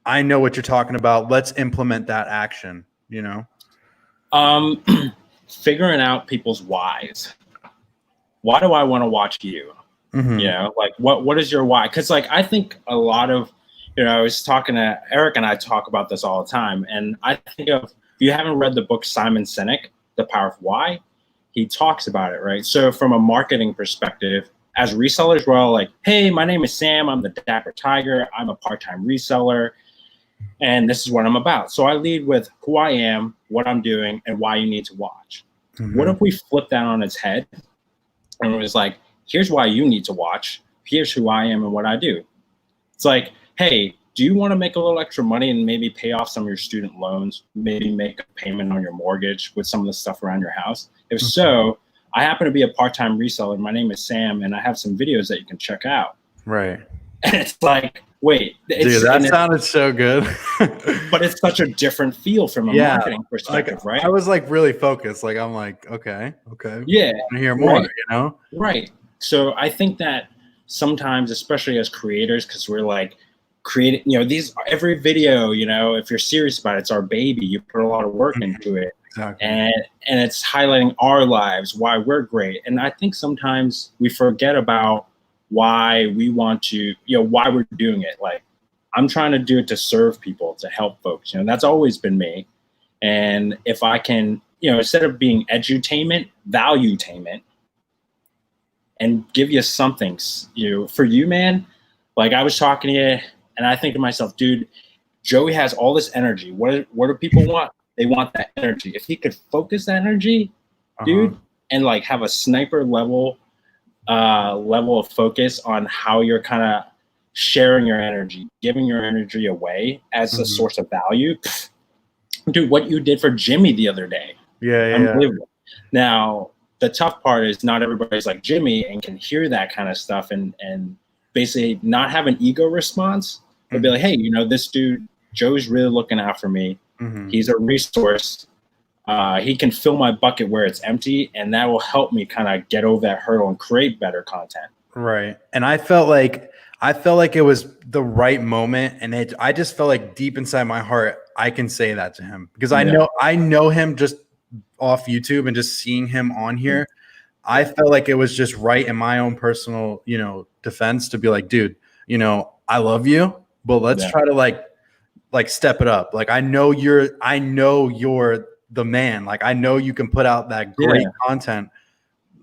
I know what you're talking about. Let's implement that action, Figuring out people's whys. Why do I want to watch you? Like what is your why? Because like I think a lot of I was talking to Eric and I talk about this all the time, and I think if you haven't read the book Simon Sinek, The Power of Why, he talks about it, right? So from a marketing perspective, as resellers, we're all like, hey, my name is Sam, I'm the Dapper Tiger, I'm a part-time reseller, and this is what I'm about. So I lead with who I am, what I'm doing, and why you need to watch. What if we flip that on its head and it was like, here's why you need to watch. Here's who I am and what I do. It's like, hey, do you want to make a little extra money and maybe pay off some of your student loans? Maybe make a payment on your mortgage with some of the stuff around your house? If so, I happen to be a part-time reseller. My name is Sam, and I have some videos that you can check out. Right. And it's like, wait. Dude, that sounded so good. But it's such a different feel from a marketing perspective, like, right? I was like really focused. Like, I'm like, okay. Yeah. I want to hear more, Right. So I think that sometimes, especially as creators, because we're like creating, every video, if you're serious about it, it's our baby. You put a lot of work into it. Exactly. And it's highlighting our lives, why we're great. And I think sometimes we forget about why we want to, why we're doing it. Like, I'm trying to do it to serve people, to help folks. That's always been me. And if I can, instead of being edutainment, valuetainment, and give you something, for you, man. Like, I was talking to you, and I think to myself, dude, Joey has all this energy. What do people want? They want that energy. If he could focus that energy, dude, and like have a sniper level of focus on how you're kind of sharing your energy, giving your energy away as a source of value. Dude, what you did for Jimmy the other day. Yeah. Unbelievable. Now, the tough part is not everybody's like Jimmy and can hear that kind of stuff and basically not have an ego response, but be like, hey, this dude, Joe's really looking out for me. He's a resource. He can fill my bucket where it's empty, and that will help me kind of get over that hurdle and create better content. Right. And I felt like it was the right moment, and I just felt like deep inside my heart I can say that to him, because I know him just off YouTube and just seeing him on here. I felt like it was just right in my own personal, defense to be like, dude, I love you, but let's try to like step it up. Like, I know you're the man. Like, I know you can put out that great content.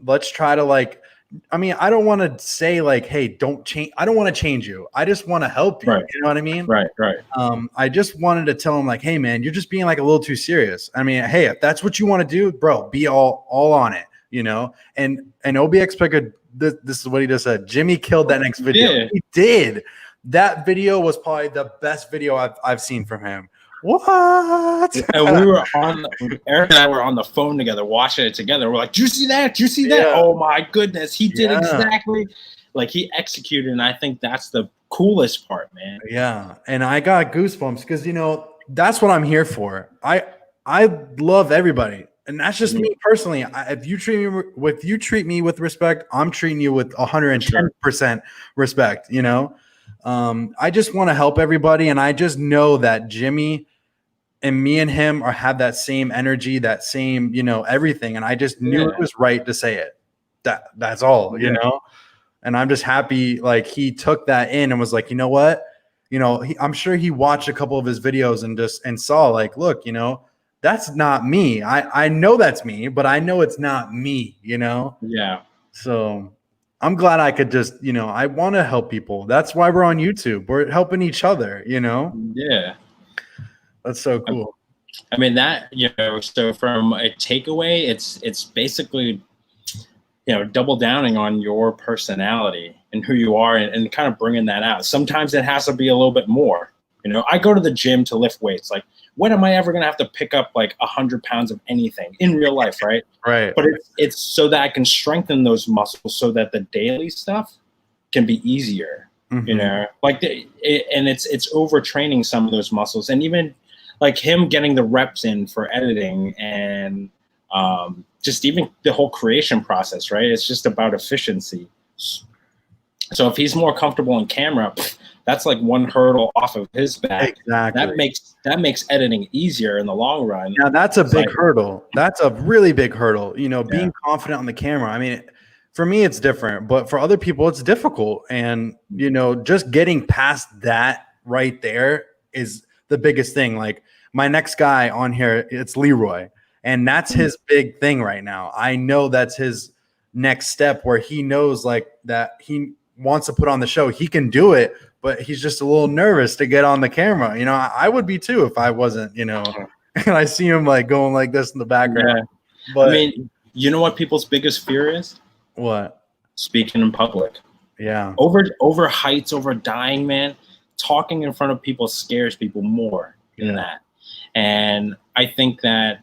Let's try to I don't want to say like, hey, don't change. I don't want to change you. I just want to help you. Right. You know what I mean? Right. I just wanted to tell him like, hey man, you're just being like a little too serious. I mean, hey, if that's what you want to do, bro, be all on it, and OBX Picker, this is what he just said. Jimmy killed that next video. Yeah. He did. That video was probably the best video I've seen from him. What? And Eric and I were on the phone together, watching it together. We're like, "Do you see that? Do you see that? Yeah. Oh my goodness, he did exactly like he executed." And I think that's the coolest part, man. Yeah, and I got goosebumps because that's what I'm here for. I love everybody, and that's just me personally. If you treat me with respect, I'm treating you with 110% respect. I just want to help everybody, and I just know that Jimmy and me and him have that same energy, that same, everything. And I just knew it was right to say it. That's all, and I'm just happy. Like, he took that in and was like, you know what? I'm sure he watched a couple of his videos and saw like, look, that's not me. I know that's me, but I know it's not me, Yeah. So I'm glad I could just, I want to help people. That's why we're on YouTube. We're helping each other, Yeah. That's so cool. I mean, that, so from a takeaway, it's basically, double downing on your personality and who you are and kind of bringing that out. Sometimes it has to be a little bit more. I go to the gym to lift weights. Like, when am I ever going to have to pick up like 100 pounds of anything in real life, right? Right. But it's so that I can strengthen those muscles so that the daily stuff can be easier, and it's overtraining some of those muscles. And even like him getting the reps in for editing and just even the whole creation process, right? It's just about efficiency. So if he's more comfortable in camera, that's like one hurdle off of his back. Exactly. That makes editing easier in the long run. Now that's a big hurdle. That's a really big hurdle. Being confident on the camera. I mean, for me, it's different, but for other people, it's difficult. And just getting past that right there is the biggest thing. Like, my next guy on here, it's Leroy, and that's his big thing right now. I know that's his next step, where he knows like that he wants to put on the show. He can do it, but he's just a little nervous to get on the camera. I would be too if I wasn't, and I see him like going like this in the background. Yeah. But I mean, you know what people's biggest fear is? What? Speaking in public. Yeah. Over heights, over dying, man. Talking in front of people scares people more than that. And I think that,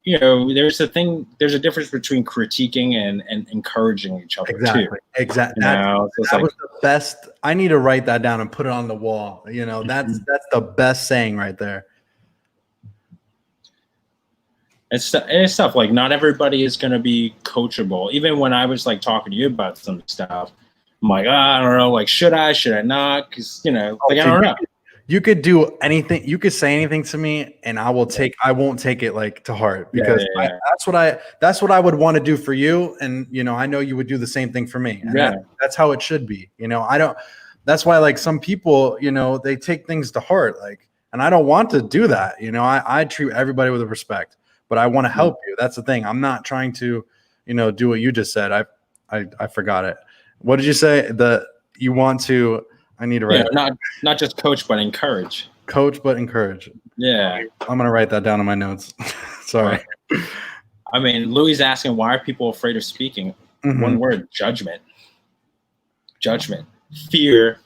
there's a difference between critiquing and encouraging each other too. Exactly. That was the best. I need to write that down and put it on the wall. That's the best saying right there. It's tough. Like, not everybody is going to be coachable. Even when I was like talking to you about some stuff, I'm like, I don't know. Like, should I not? Because I don't know. you could do anything. You could say anything to me, and I won't take it like to heart because that's what I would want to do for you. And, I know you would do the same thing for me. And that's how it should be. That's why like some people, they take things to heart, like, and I don't want to do that. I treat everybody with respect, but I want to help you. That's the thing. I'm not trying to, do what you just said. I forgot it. What did you say? You want to, I need to write not just coach, but encourage. Coach, but encourage. Yeah. I'm going to write that down in my notes. Sorry. I mean, Louis asking, why are people afraid of speaking? One word, judgment. Judgment. Fear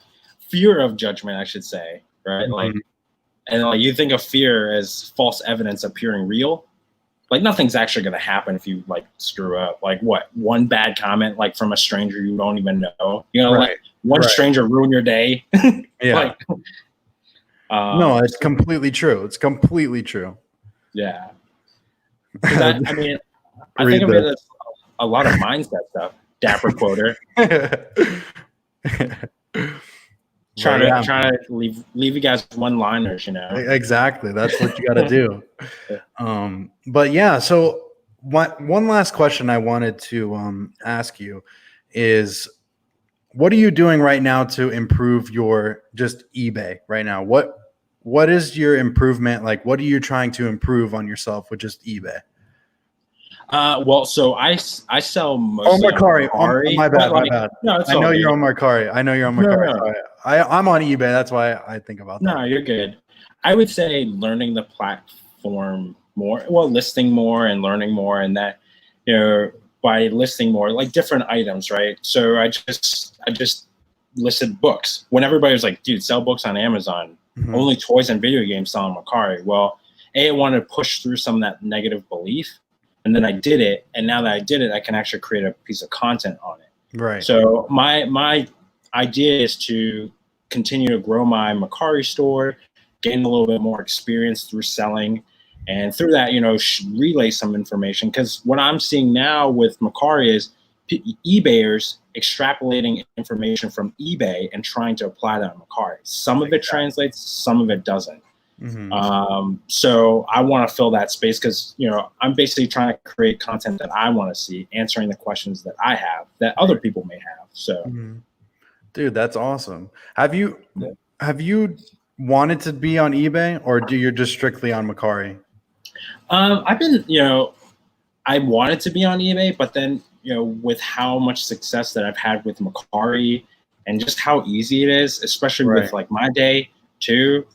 of judgment, I should say, right? Like, and like you think of fear as false evidence appearing real. Like nothing's actually going to happen if you like screw up. Like what? One bad comment, like from a stranger you don't even know. Like one stranger ruin your day. Yeah. No, it's completely true. It's completely true. Yeah. I mean, I think of it as a lot of mindset stuff. Dapper quoter. Trying to leave you guys one-liners, Exactly. That's what you got to do. But yeah, so one last question I wanted to ask you is, what are you doing right now to improve your just eBay right now? What is your improvement? Like, what are you trying to improve on yourself with just eBay? Well, so I sell mostly on Mercari. My bad. No, I know you're on Mercari. No. I'm on eBay. That's why I think about that. No, you're good. I would say learning the platform more, listing more and learning more, and that, by listing more, like different items, right? So I just listed books. When everybody was like, dude, sell books on Amazon, only toys and video games sell on Mercari. Well, I wanted to push through some of that negative belief. And then I did it, and now that I did it, I can actually create a piece of content on it. Right. So my idea is to continue to grow my Mercari store, gain a little bit more experience through selling, and through that, relay some information. Because what I'm seeing now with Mercari is eBayers extrapolating information from eBay and trying to apply that on Mercari. Some of it translates, some of it doesn't. So I want to fill that space because, I'm basically trying to create content that I want to see, answering the questions that I have that other people may have. So, dude, that's awesome. Have you wanted to be on eBay, or do you just strictly on Mercari? I've been, I wanted to be on eBay, but then, with how much success that I've had with Mercari and just how easy it is, especially with like my day too.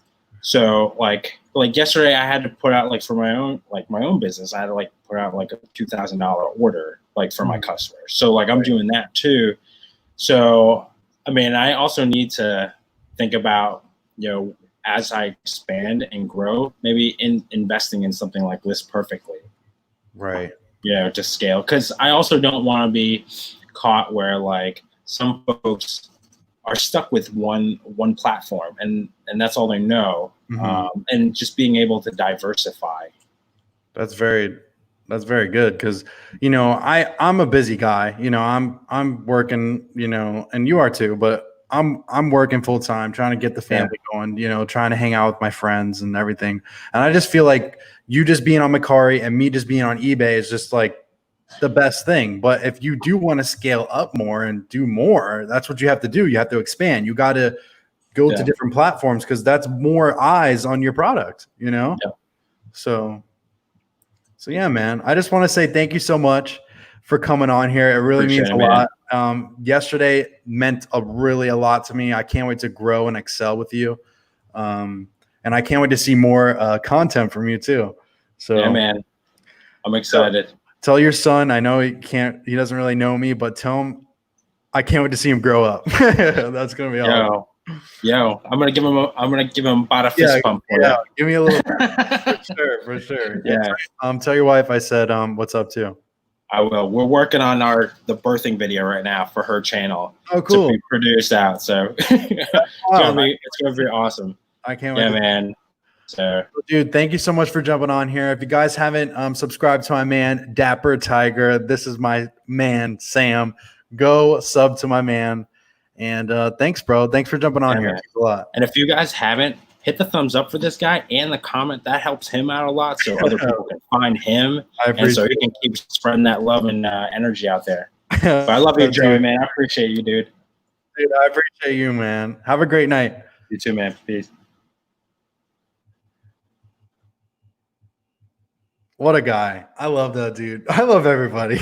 So like yesterday I had to put out like for my own business, I had to like put out like a $2,000 order like for my customers. So like I'm doing that too. So, I mean, I also need to think about, as I expand and grow, maybe investing in something like List Perfectly. Right. To scale. Cause I also don't want to be caught where like some folks are stuck with one platform and that's all they know. And just being able to diversify. That's very good. Cause I'm a busy guy, I'm working, and you are too, but I'm working full time, trying to get the family going, trying to hang out with my friends and everything. And I just feel like you just being on Mercari and me just being on eBay is just like the best thing. But if you do want to scale up more and do more, that's what you have to do. You have to expand. You got to go to different platforms because that's more eyes on your product, So yeah, man, I just want to say thank you so much for coming on here. It really means a lot. Yesterday meant a lot to me. I can't wait to grow and excel with you. And I can't wait to see more content from you too. So yeah, man, I'm excited. Tell your son, I know he doesn't really know me, but tell him I can't wait to see him grow up. That's going to be awesome. Yo, I'm going to give him about a fist pump. Yeah. Give me a little for sure. Yeah. Tell your wife I said, what's up too. I will. We're working on the birthing video right now for her channel. Oh, cool. To be produced out. So it's gonna be awesome. I can't wait. Yeah, man. So, dude, thank you so much for jumping on here. If you guys haven't subscribed to my man, Dapper Tiger, this is my man, Sam. Go sub to my man. And thanks, bro. Thanks for jumping on here. Thanks a lot. And if you guys haven't, hit hit the thumbs up for this guy and the comment. That helps him out a lot, so other people can find him, and so he can keep spreading that love and energy out there. But I love you, Joey, man. I appreciate you, dude. Dude, I appreciate you, man. Have a great night. You too, man. Peace. What a guy. I love that dude. I love everybody.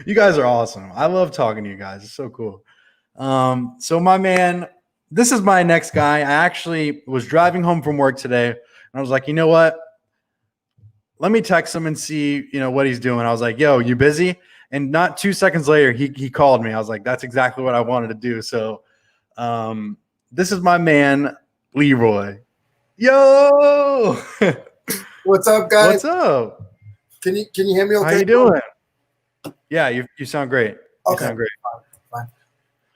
You guys are awesome. I love talking to you guys. It's so cool. So my man, this is my next guy. I actually was driving home from work today, and I was like, you know what? Let me text him and see, what he's doing. I was like, yo, you busy? And not 2 seconds later, he called me. I was like, that's exactly what I wanted to do. So this is my man, Leroy. Yo! What's up, guys? What's up? Can you hear me okay? How you doing? Yeah, you sound great. You Okay. sound great. Fine.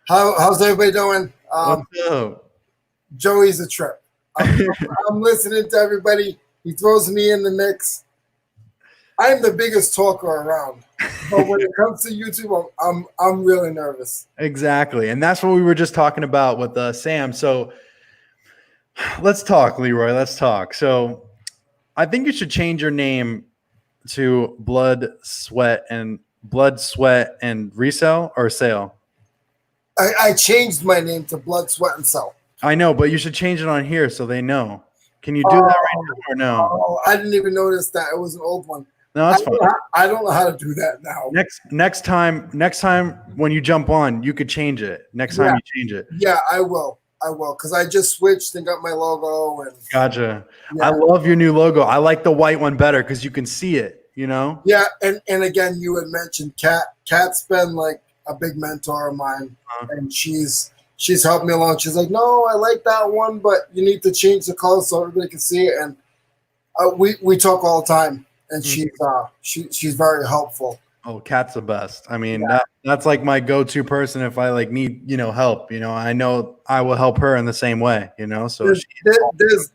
How's everybody doing? What's up? Joey's a trip. I'm listening to everybody. He throws me in the mix. I'm the biggest talker around, but when it comes to YouTube, I'm really nervous. Exactly, and that's what we were just talking about with Sam. So let's talk, Leroy. Let's talk. So I think you should change your name to Blood, Sweat, and Resell or Sale. I changed my name to Blood, Sweat, and Sell. I know, but you should change it on here so they know. Can you do that right now or no? Oh, I didn't even notice that it was an old one. No, that's fine. I don't know how to do that now. Next time when you jump on, you could change it. Next time you change it. Yeah, I will, because I just switched and got my logo. And Gotcha. yeah. I love your new logo. I like the white one better because you can see it, Yeah, and again, you had mentioned Kat. Kat's been like a big mentor of mine, and she's helped me along. She's like, no, I like that one, but you need to change the color so everybody can see it. And we talk all the time, and she's very helpful. Oh, Kat's the best. I mean, that's like my go-to person if I need, help. I know I will help her in the same way, So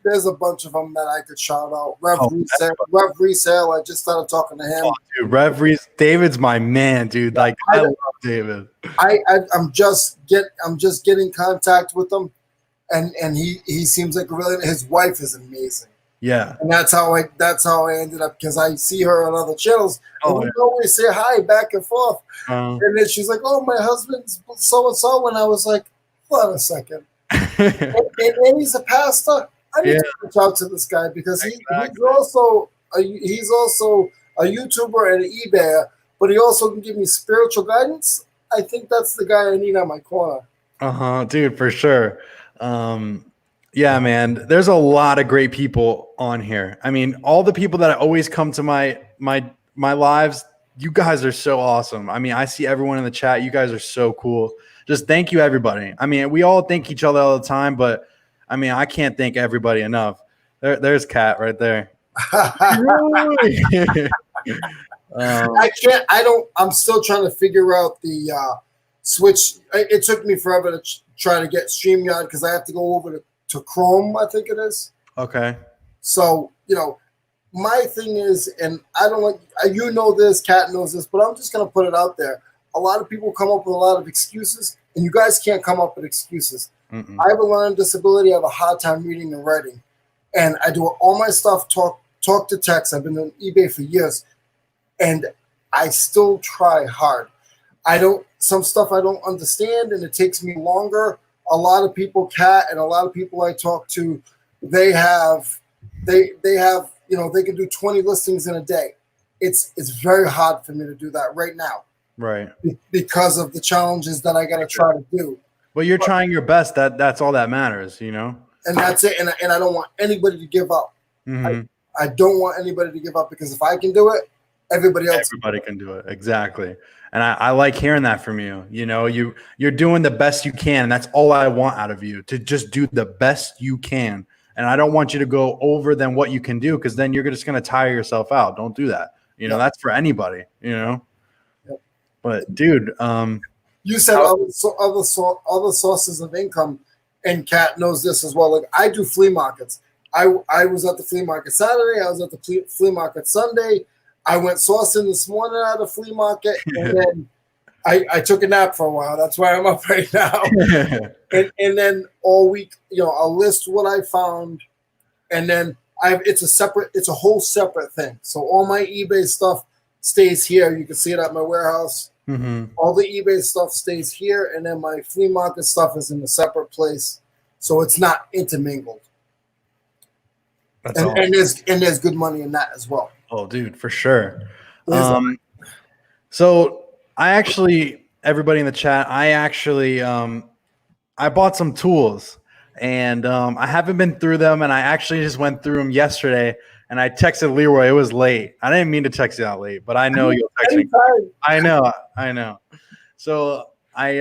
there's a bunch of them that I could shout out. Rev Resale. I just started talking to him. Oh, dude, David's my man, dude. I love David. I'm just getting contact with him, and he seems like his wife is amazing. Yeah, and that's how I ended up, because I see her on other channels. And we always say hi back and forth, and then she's like, "Oh, my husband's so and so," and I was like, "Hold on a second." and he's a pastor. I need to reach out to this guy because he's also a YouTuber and an eBayer, but he also can give me spiritual guidance. I think that's the guy I need on my corner. Dude, for sure. Yeah, man, there's a lot of great people on here. I mean, all the people that always come to my lives, you guys are so awesome. I mean, I see everyone in the chat. You guys are so cool. Just thank you, everybody. I mean, we all thank each other all the time, but I mean, I can't thank everybody enough. There's Kat right there. I'm still trying to figure out the switch. It took me forever to try to get StreamYard because I have to go over to Chrome, I think it is. Okay. So, my thing is, and I don't like, this, Kat knows this, but I'm just going to put it out there. A lot of people come up with a lot of excuses, and you guys can't come up with excuses. Mm-mm. I have a learning disability. I have a hard time reading and writing. And I do all my stuff, talk to text. I've been on eBay for years, and I still try hard. Some stuff I don't understand, and it takes me longer. A lot of people, Kat, and a lot of people I talk to, they can do 20 listings in a day. It's very hard for me to do that right now. Right. Because of the challenges that I got to try to do. Well, you're trying your best. That's all that matters, And that's it. And I don't want anybody to give up. Mm-hmm. I don't want anybody to give up, because if I can do it, everybody can do it. Exactly. And I like hearing that from you. You're doing the best you can. And that's all I want out of you, to just do the best you can. And I don't want you to go over than what you can do, because then you're just going to tire yourself out. Don't do that. That's for anybody, Yep. But dude, you said other sources of income, and Kat knows this as well. Like, I do flea markets. I was at the flea market Saturday. I was at the flea market Sunday. I went sourcing this morning at a flea market, and then I took a nap for a while. That's why I'm up right now. and then all week, I'll list what I found, and then it's a whole separate thing. So all my eBay stuff stays here. You can see it at my warehouse. Mm-hmm. All the eBay stuff stays here, and then my flea market stuff is in a separate place, so it's not intermingled. That's And, awesome. and there's good money in that as well. Oh, dude, for sure. So I actually, everybody in the chat, I bought some tools, and I haven't been through them, and I actually just went through them yesterday, and I texted Leroy. It was late. I didn't mean to text you out late, but I know you'll text me. I know. So I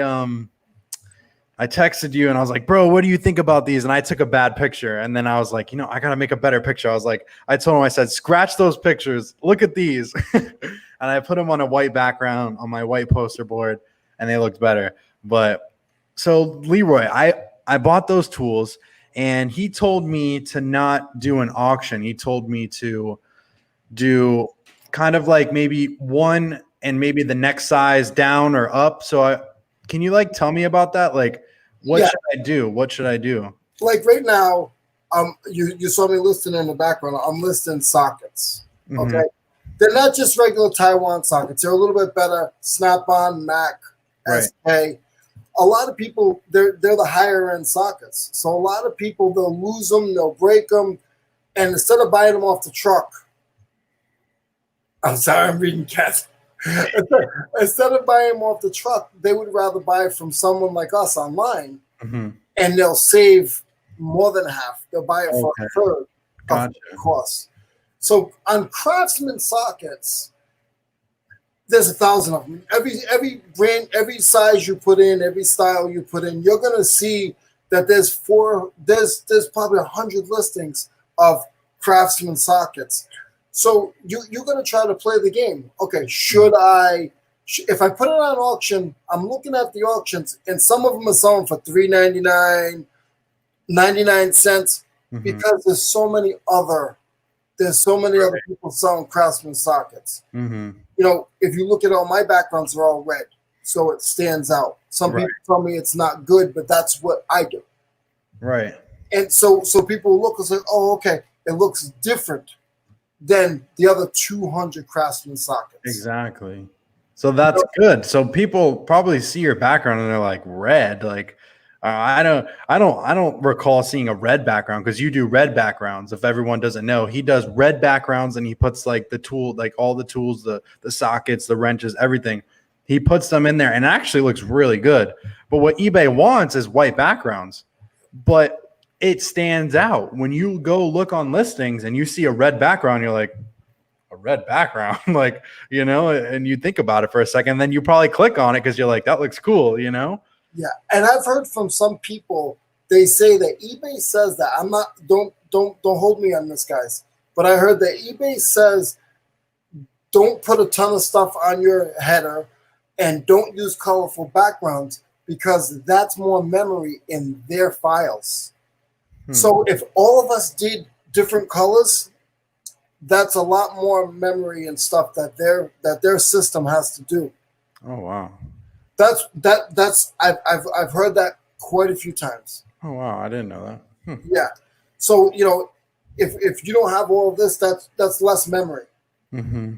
texted you, and I was like, bro, what do you think about these? And I took a bad picture, and then I was like, I got to make a better picture. I told him, I said, scratch those pictures. Look at these. And I put them on a white background on my white poster board, and they looked better. But so Leroy, I bought those tools, and he told me to not do an auction. He told me to do kind of like maybe one and maybe the next size down or up. So can you tell me about that? What should I do? What should I do? Like right now, you saw me listing in the background. I'm listing sockets. Mm-hmm. Okay. They're not just regular Taiwan sockets. They're a little bit better. Snap-on, Mac, SK. A lot of people, they're the higher end sockets. So a lot of people, they'll lose them, they'll break them, and instead of buying them off the truck, I'm sorry, I'm reading cats. Instead of buying them off the truck, they would rather buy from someone like us online, mm-hmm. and they'll save more than half. They'll buy it for a third of the cost. So on Craftsman sockets, there's 1,000 of them. Every brand, every size you put in, every style you put in, you're gonna see that there's probably 100 listings of Craftsman sockets. So you're gonna try to play the game. Okay, if I put it on auction, I'm looking at the auctions, and some of them are selling for $3.99, 99 cents, mm-hmm. because there's so many other people selling Craftsman sockets. Mm-hmm. If you look at all my backgrounds, they're all red, so it stands out. Some people tell me it's not good, but that's what I do. Right. And so people look and say, oh, okay, it looks different than the other 200 Craftsman sockets. Exactly. So that's good. So people probably see your background and they're like, red. I don't recall seeing a red background, because you do red backgrounds. If everyone doesn't know, he does red backgrounds, and he puts the tool, all the tools, the sockets, the wrenches, everything. He puts them in there, and it actually looks really good. But what eBay wants is white backgrounds. But it stands out when you go look on listings and you see a red background. You're like, a red background, and you think about it for a second, then you probably click on it because you're like, that looks cool, Yeah, and I've heard from some people, they say that eBay says that. I'm not, don't hold me on this, guys, but I heard that eBay says don't put a ton of stuff on your header and don't use colorful backgrounds, because that's more memory in their files. So if all of us did different colors, that's a lot more memory and stuff that their system has to do. Oh wow. That's I've heard that quite a few times. Oh wow, I didn't know that. Yeah. So if you don't have all of this, that's less memory. Mm-hmm.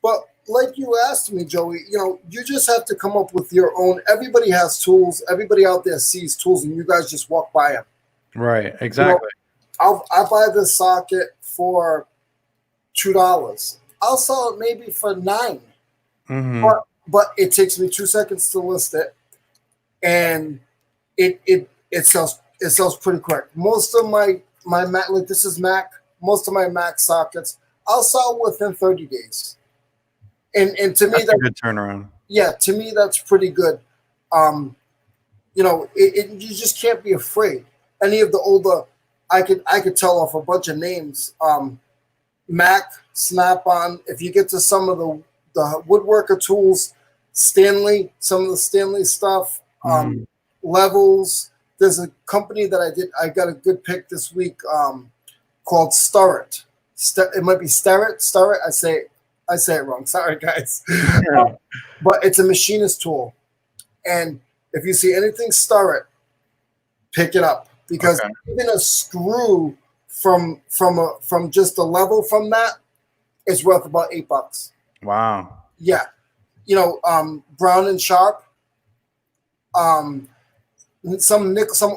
But like you asked me, Joey, you just have to come up with your own. Everybody has tools. Everybody out there sees tools, and you guys just walk by them. Right. Exactly. I buy this socket for $2. I'll sell it maybe for $9. Mm-hmm. But it takes me 2 seconds to list it, and it sells pretty quick. Most of my Mac, this is Mac. Most of my Mac sockets I'll sell within 30 days. And to me, that's a good turnaround. Yeah, to me that's pretty good. You just can't be afraid. Any of the older, I could tell off a bunch of names. Mac, Snap-on. If you get to some of the woodworker tools, Stanley, some of the Stanley stuff, Levels. There's a company that I got a good pick this week called Starrett. It might be Starrett. I I say it wrong. Sorry, guys. But it's a machinist tool. And if you see anything stir it, pick it up. Because even a screw from just a level from that is worth about $8. Wow. Yeah. You know, Brown and Sharp. Some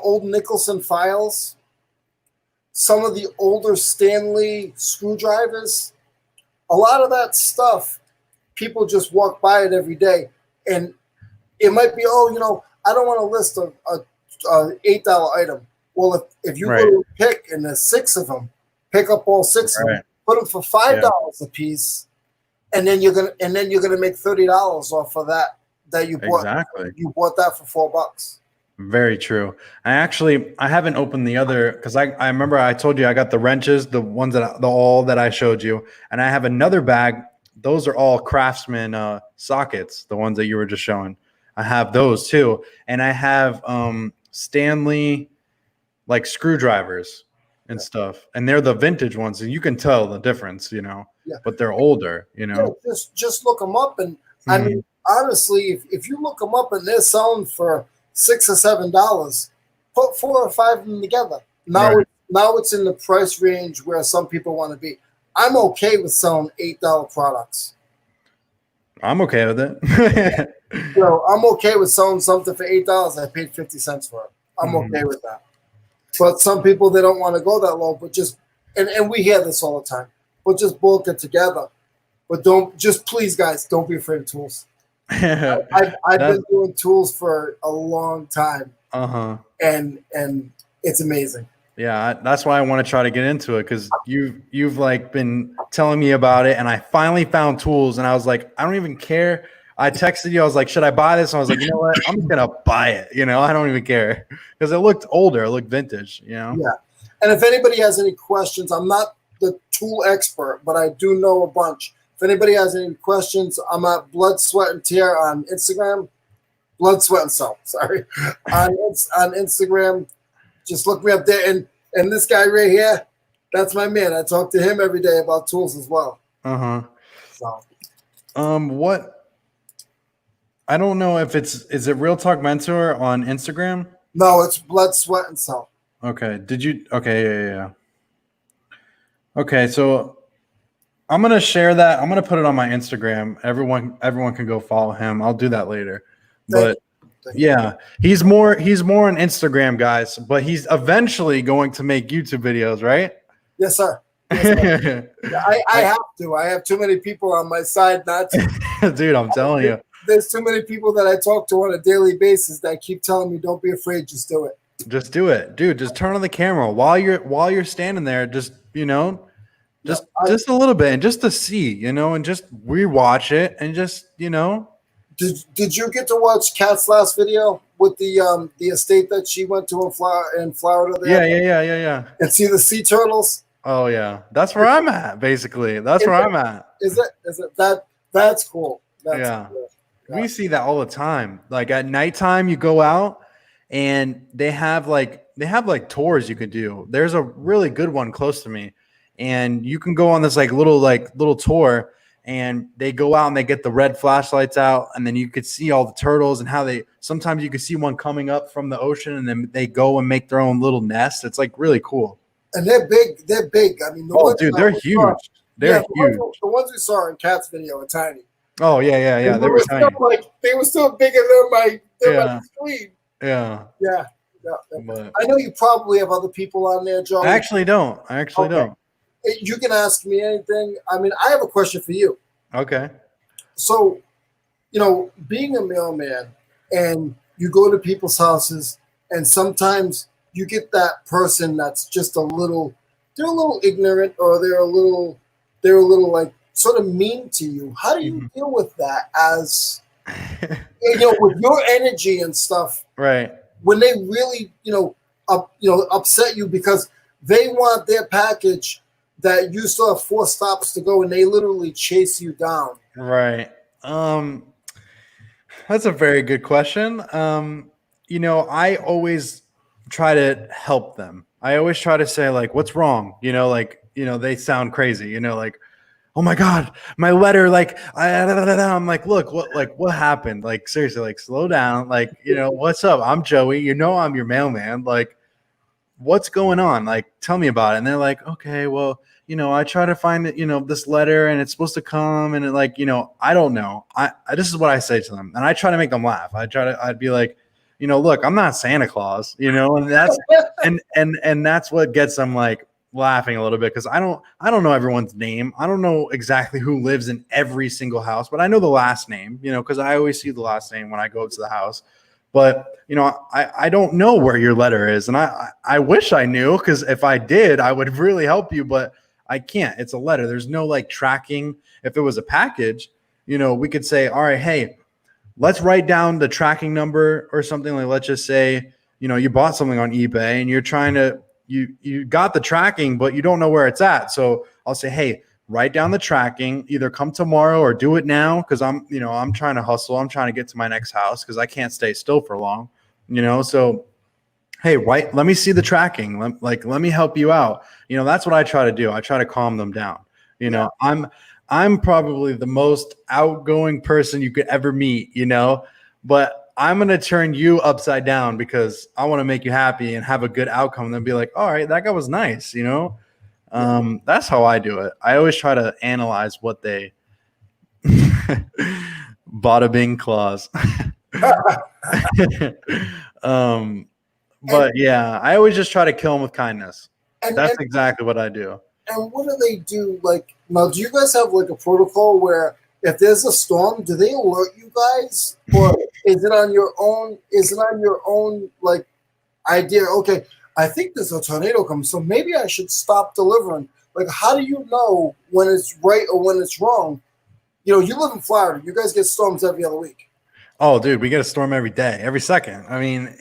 old Nicholson files. Some of the older Stanley screwdrivers. A lot of that stuff, people just walk by it every day. And it might be, oh, you know, I don't want to list a $8 item. Well, if you go to pick and there's 6 of them, pick up all 6 of them, put them for $5 a piece, and then you're gonna make $30 off of that you bought. Exactly. You bought that for $4. Very true. I haven't opened the other because I remember I told you I got the wrenches, the ones that I showed you, and I have another bag. Those are all Craftsman sockets, the ones that you were just showing. I have those too, and I have Stanley like screwdrivers and stuff, and they're the vintage ones, and you can tell the difference, you know. Yeah. But they're older, you know. Yeah, just look them up, and I mean, honestly, if you look them up and they're selling for $6 or $7, put 4 or 5 of them together. Now it's in the price range where some people want to be. I'm okay with selling $8 products. I'm okay with it. You know, I'm okay with selling something for $8. I paid 50 cents for it. I'm okay with that. But some people, they don't want to go that low, but just, and we hear this all the time, but just bulk it together. But please, guys, don't be afraid of tools. I've been doing tools for a long time. And it's amazing. Yeah, that's why I want to try to get into it, because you've like been telling me about it, and I finally found tools, and I was like, I don't even care. I texted you. I was like, should I buy this? And I was like, you know what? I'm just gonna buy it. You know, I don't even care because it looked older. It looked vintage. You know. Yeah. And if anybody has any questions, I'm not the tool expert, but I do know a bunch. If anybody has any questions, I'm at Blood, Sweat, and Tear on Instagram. Blood, Sweat, and Soul. Sorry, on Instagram. Just look me up there. And this guy right here, that's my man. I talk to him every day about tools as well. So. What? I don't know if is it Real Talk Mentor on Instagram? No, it's Blood, Sweat, and Soul. Okay. Okay. Yeah. Okay. So I'm going to share that. I'm going to put it on my Instagram. Everyone can go follow him. I'll do that later. But yeah, he's more on Instagram, guys, but he's eventually going to make YouTube videos, right? Yes, sir. Yes, sir. I have to. I have too many people on my side not to. Dude, I'm telling you. There's too many people that I talk to on a daily basis that keep telling me, don't be afraid, just do it. Just do it. Dude, just turn on the camera while you're standing there, just, you know, just a little bit, and just to see, you know, and just rewatch it and just, you know. Did you get to watch Kat's last video with the estate that she went to in Florida there? Yeah. And see the sea turtles? Oh yeah. That's where I'm at, basically. That's where I'm at. Is it that's cool. That's cool. We see that all the time. Like at nighttime, you go out and they have like tours you could do. There's a really good one close to me, and you can go on this little tour, and they go out and they get the red flashlights out, and then you could see all the turtles and how sometimes you could see one coming up from the ocean, and then they go and make their own little nest. It's like really cool. And they're big. They're big. I mean, they're huge. They're huge. The ones we saw in Kat's video are tiny. Oh yeah. They were tiny. They were still bigger than my screen. Yeah. But I know you probably have other people on there, Joe. I actually don't. You can ask me anything. I mean, I have a question for you. Okay. So, you know, being a mailman, and you go to people's houses, and sometimes you get that person that's just they're a little ignorant, or they're a little like sort of mean to you. How do you deal with that as, you know, with your energy and stuff? Right. When they really, upset you because they want their package that you still have 4 stops to go, and they literally chase you down. Right. That's a very good question. You know, I always try to help them. I always try to say, like, what's wrong? You know, like, you know, they sound crazy, you know, like, oh my God, my letter. Like, I'm like, look, what happened? Like, seriously, like, slow down. Like, what's up? I'm Joey. I'm your mailman. Like, what's going on? Like, tell me about it. And they're like, okay, well, I try to find it, this letter and it's supposed to come. And it like, I don't know. This is what I say to them. And I try to make them laugh. I'd be like, look, I'm not Santa Claus, and that's, and that's what gets them like laughing a little bit. Cause I don't know everyone's name. I don't know exactly who lives in every single house, but I know the last name, cause I always see the last name when I go to the house. But, I don't know where your letter is. And I wish I knew, because if I did, I would really help you. But I can't. It's a letter. There's no like tracking. If it was a package, we could say, all right, hey, let's write down the tracking number or something. Like, let's just say, you bought something on eBay and you're trying to, you got the tracking, but you don't know where it's at. So I'll say, hey, write down the tracking, either come tomorrow or do it now. Cause I'm trying to hustle. I'm trying to get to my next house cause I can't stay still for long, so hey, let me see the tracking. Let me help you out. That's what I try to do. I try to calm them down. I'm probably the most outgoing person you could ever meet, but I'm going to turn you upside down because I want to make you happy and have a good outcome. And then be like, all right, that guy was nice. That's how I do it. I always try to analyze what they bada bing clause. But yeah, I always just try to kill them with kindness. That's exactly what I do. And what do they do? Like, now, do you guys have like a protocol where if there's a storm, do they alert you guys, or is it on your own? Is it on your own like idea? Okay, I think there's a tornado coming, so maybe I should stop delivering. Like, how do you know when it's right or when it's wrong? You live in Florida. You guys get storms every other week. Oh, dude, we get a storm every day, every second. I mean,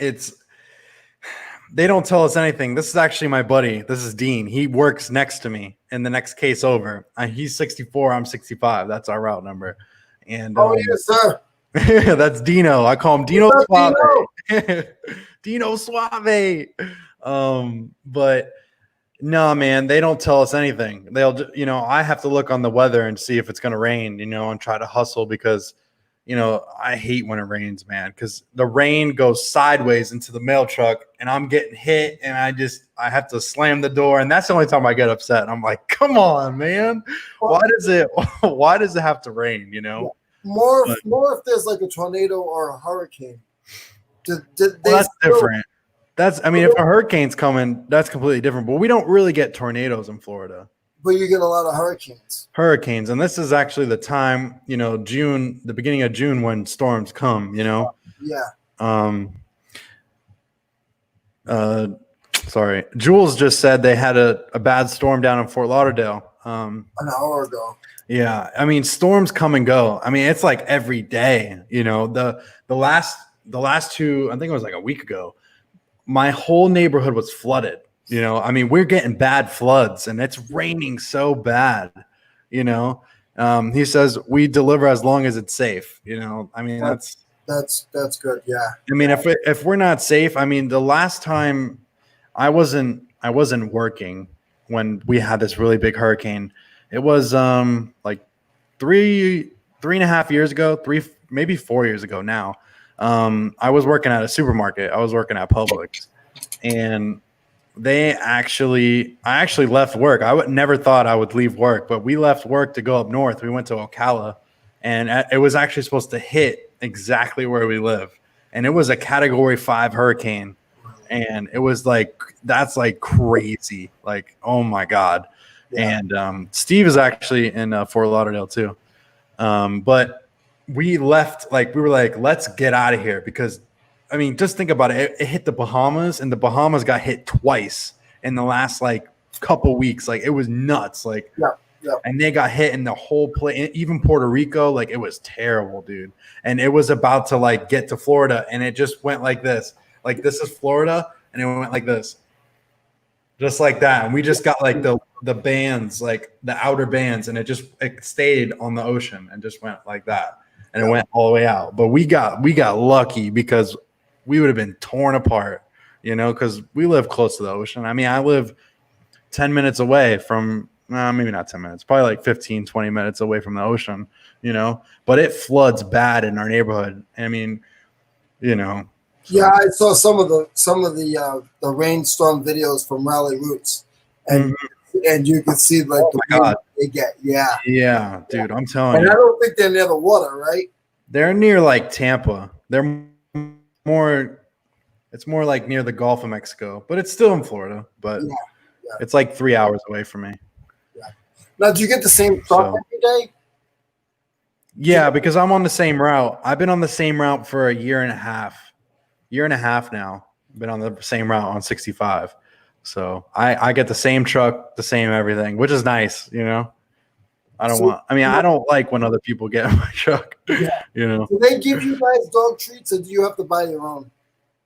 they don't tell us anything. This is actually my buddy. This is Dean. He works next to me in the next case over. He's 64. I'm 65. That's our route number. And yes, sir. That's Dino. I call him Dino Suave. Dino Suave. But no, man, they don't tell us anything. They'll, I have to look on the weather and see if it's going to rain, and try to hustle because, I hate when it rains, man, because the rain goes sideways into the mail truck and I'm getting hit and I have to slam the door. And that's the only time I get upset. I'm like, come on, man. Why does it have to rain? More if there's like a tornado or a hurricane. That's different. If a hurricane's coming, that's completely different. But we don't really get tornadoes in Florida. But you get a lot of hurricanes. And this is actually the time, June, the beginning of June, when storms come. Yeah. Sorry, Jules just said they had a bad storm down in Fort Lauderdale. An hour ago. Yeah, storms come and go. It's like every day. The last two, I think it was like a week ago, my whole neighborhood was flooded. We're getting bad floods and it's raining so bad. He says we deliver as long as it's safe. That's good. Yeah. If we're not safe, the last time I wasn't working when we had this really big hurricane. It was like three and a half years ago, maybe 4 years ago now. I was working at a supermarket. I was working at Publix, and I actually left work. I never thought I would leave work, but we left work to go up north. We went to Ocala, and it was actually supposed to hit exactly where we live. And it was a Category 5 hurricane. And it was like, that's like crazy. Like, oh my God. Yeah. And Steve is actually in Fort Lauderdale too. But we left, we were like, let's get out of here because just think about it. It hit the Bahamas, and the Bahamas got hit twice in the last couple weeks. It was nuts. Yeah. And they got hit in the whole place, even Puerto Rico. It was terrible, dude. And it was about to get to Florida, and it just went like this. This is Florida, and it went like this, just like that. And we just got the bands, the outer bands, and it stayed on the ocean and just went like that, and it went all the way out. But we got lucky because we would have been torn apart, because we live close to the ocean. I live 10 minutes away from nah, maybe not 10 minutes, probably like 15, 20 minutes away from the ocean, you know, but it floods bad in our neighborhood. I mean, you know. So. Yeah, I saw some of the rainstorm videos from Raleigh Roots, and and you can see like the wind they get. Yeah. Yeah, dude, I'm telling and you. I don't think they're near the water, right? They're near like Tampa. They're more. It's more like near the Gulf of Mexico, but it's still in Florida. But it's like 3 hours away from me. Yeah. Now, do you get the same truck every day? Yeah, because I'm on the same route. I've been on the same route for a year and a half. Now. Been on the same route on 65. So I get the same truck, the same everything, which is nice, you know. I don't like when other people get in my truck. Yeah. You know. Do they give you guys dog treats, or do you have to buy your own?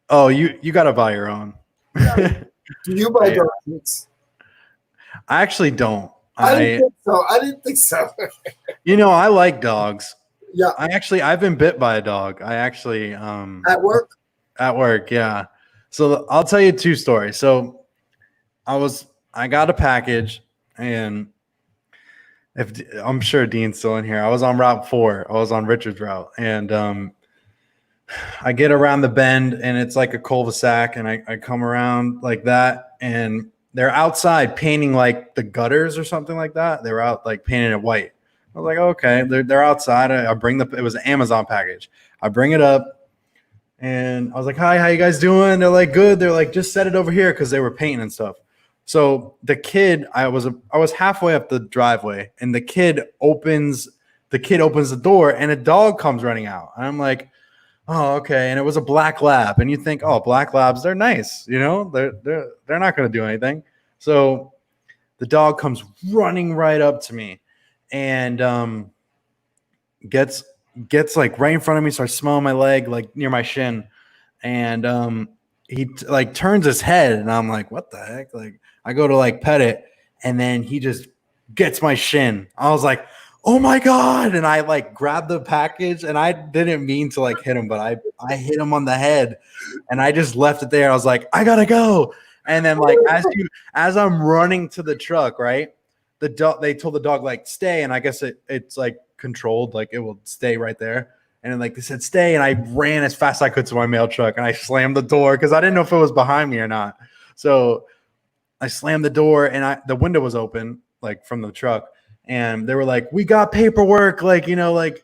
Oh, you got to buy your own. Yeah. Do you buy dog treats? I actually don't. I didn't think so. You know, I like dogs. Yeah. I've been bit by a dog. I actually at work? At work, yeah. So I'll tell you 2 stories. So I got a package, and I'm sure Dean's still in here. I was on Route 4. I was on Richard's route, and I get around the bend, and it's like a cul-de-sac, and I come around like that, and they're outside painting like the gutters or something like that. They were out like painting it white. I was like, okay, they're outside. It was an Amazon package. I bring it up, and I was like, hi, how you guys doing? They're like, good. They're like, just set it over here, because they were painting and stuff. So the kid, I was halfway up the driveway, and the kid opens the door, and a dog comes running out. And I'm like, oh, okay. And it was a black lab, and you think, oh, black labs, they're nice, you know, they're not going to do anything. So the dog comes running right up to me, and gets like right in front of me, starts smelling my leg, like near my shin, and he like turns his head, and I'm like, what the heck? Like, I go to like pet it, and then he just gets my shin. I was like, oh my God. And I like grabbed the package, and I didn't mean to like hit him, but I hit him on the head, and I just left it there. I was like, I gotta go. And then like as I'm running to the truck, right? They told the dog like stay, and I guess it's like controlled, like it will stay right there. And then like they said stay, and I ran as fast as I could to my mail truck, and I slammed the door because I didn't know if it was behind me or not. So I slammed the door, and the window was open like from the truck. And they were like, we got paperwork, like, you know, like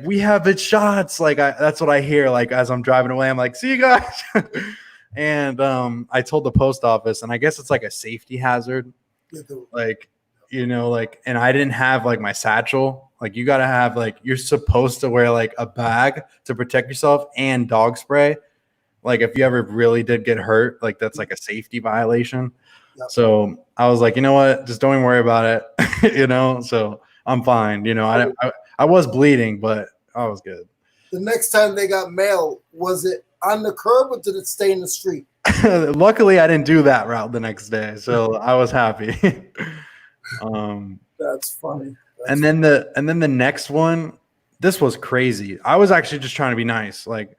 we have it shots. Like that's what I hear. Like as I'm driving away, I'm like, see you guys. And I told the post office, and I guess it's like a safety hazard. Like, you know, like, and I didn't have like my satchel. Like you got to have like, you're supposed to wear like a bag to protect yourself and dog spray. Like if you ever really did get hurt, like that's like a safety violation. Yep. So I was like, you know what? Just don't even worry about it. You know, so I'm fine. You know, I was bleeding, but I was good. The next time they got mail, was it on the curb or did it stay in the street? Luckily, I didn't do that route the next day, so I was happy. That's funny. And then the next one, this was crazy. I was actually just trying to be nice. Like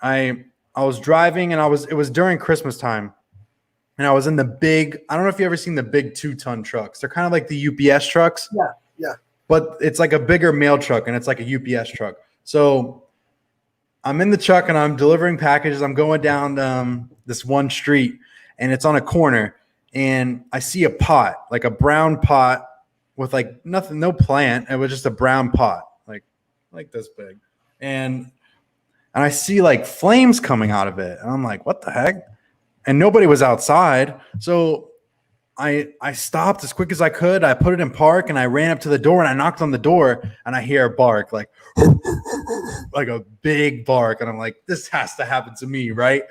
I was driving, and it was during Christmas time. And I was in the big, I don't know if you ever seen the big 2-ton trucks. They're kind of like the UPS trucks. Yeah, yeah. But it's like a bigger mail truck, and it's like a UPS truck. So I'm in the truck, and I'm delivering packages. I'm going down this one street, and it's on a corner. And I see a pot, like a brown pot with like nothing, no plant. It was just a brown pot, like this big. And I see like flames coming out of it. And I'm like, what the heck? And nobody was outside. So I stopped as quick as I could. I put it in park, and I ran up to the door, and I knocked on the door, and I hear a bark, like a big bark. And I'm like, this has to happen to me, right?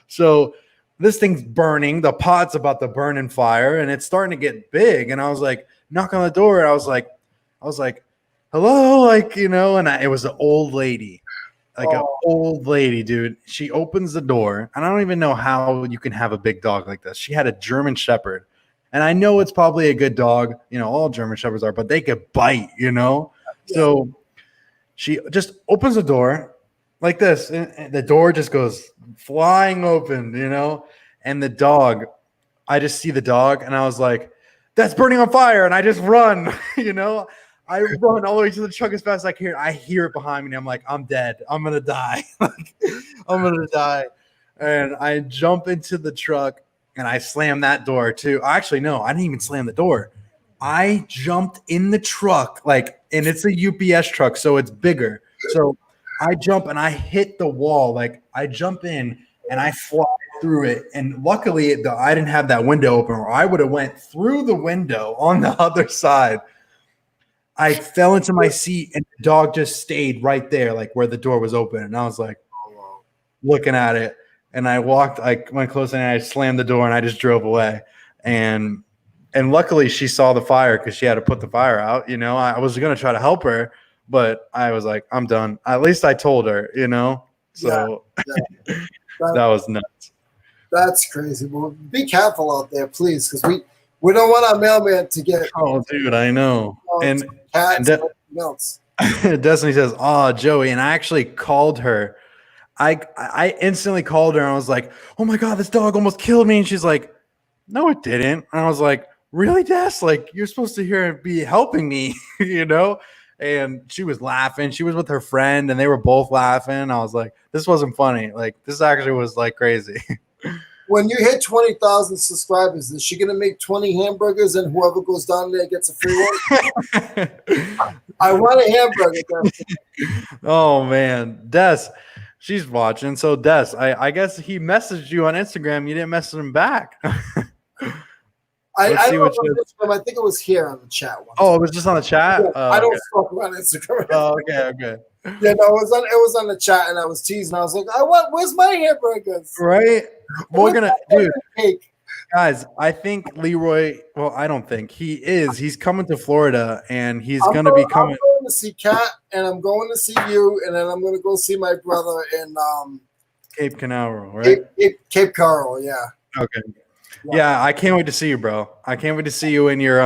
So this thing's burning. The pot's about to burn in fire, and it's starting to get big. And I was like, knock on the door. And I was like, hello, like, you know, and it was an old lady. Like an old lady, dude. She opens the door, and I don't even know how you can have a big dog like this. She had a German Shepherd, and I know it's probably a good dog. You know, all German Shepherds are, but they could bite, you know? Yeah. So she just opens the door like this, and the door just goes flying open, you know? And the dog, I just see the dog, and I was like, that's burning on fire. And I just run, you know, I run all the way to the truck as fast as I can. I hear it behind me. And I'm like, I'm dead. I'm going to die. I'm going to die. And I jump into the truck and I slam that door too. Actually, no, I didn't even slam the door. I jumped in the truck, like, and it's a UPS truck, so it's bigger. So I jump and I hit the wall. Like, I jump in and I fly through it. And luckily, I didn't have that window open, or I would have went through the window on the other side. I fell into my seat, and the dog just stayed right there, like where the door was open. And I was like, looking at it. And I went close and I slammed the door and I just drove away. And luckily she saw the fire because she had to put the fire out. You know, I was going to try to help her, but I was like, I'm done. At least I told her, you know, so yeah. That was nuts. That's crazy. Well, be careful out there, please, because we don't want our mailman to get. Oh, dude, I know. And cats and everything else. Destiny says, "Oh, Joey," and I actually called her. I instantly called her and I was like, "Oh my God, this dog almost killed me." And she's like, "No, it didn't." And I was like, "Really, Des? Like, you're supposed to here and be helping me, you know?" And she was laughing. She was with her friend and they were both laughing. I was like, this wasn't funny. Like, this actually was like crazy. When you hit 20,000 subscribers, is she going to make 20 hamburgers and whoever goes down there gets a free one? I want a hamburger. Oh, man. Des, she's watching. So, Des, I guess he messaged you on Instagram. You didn't message him back. I don't know Instagram. I think it was here on the chat one. Oh, it was just on the chat? Yeah, I don't talk about Instagram. Oh, okay. Yeah, no, it was on the chat, and I was teasing. I was like, where's my hamburgers? Right? We're gonna, dude. Cake? Guys, I think Leroy. Well, I don't think he is. He's coming to Florida, and he's gonna be coming. I'm going to see Kat, and I'm going to see you, and then I'm going to go see my brother in Cape Canaveral, right? Cape Coral, yeah. Okay. Yeah, I can't wait to see you, bro. I can't wait to see you in your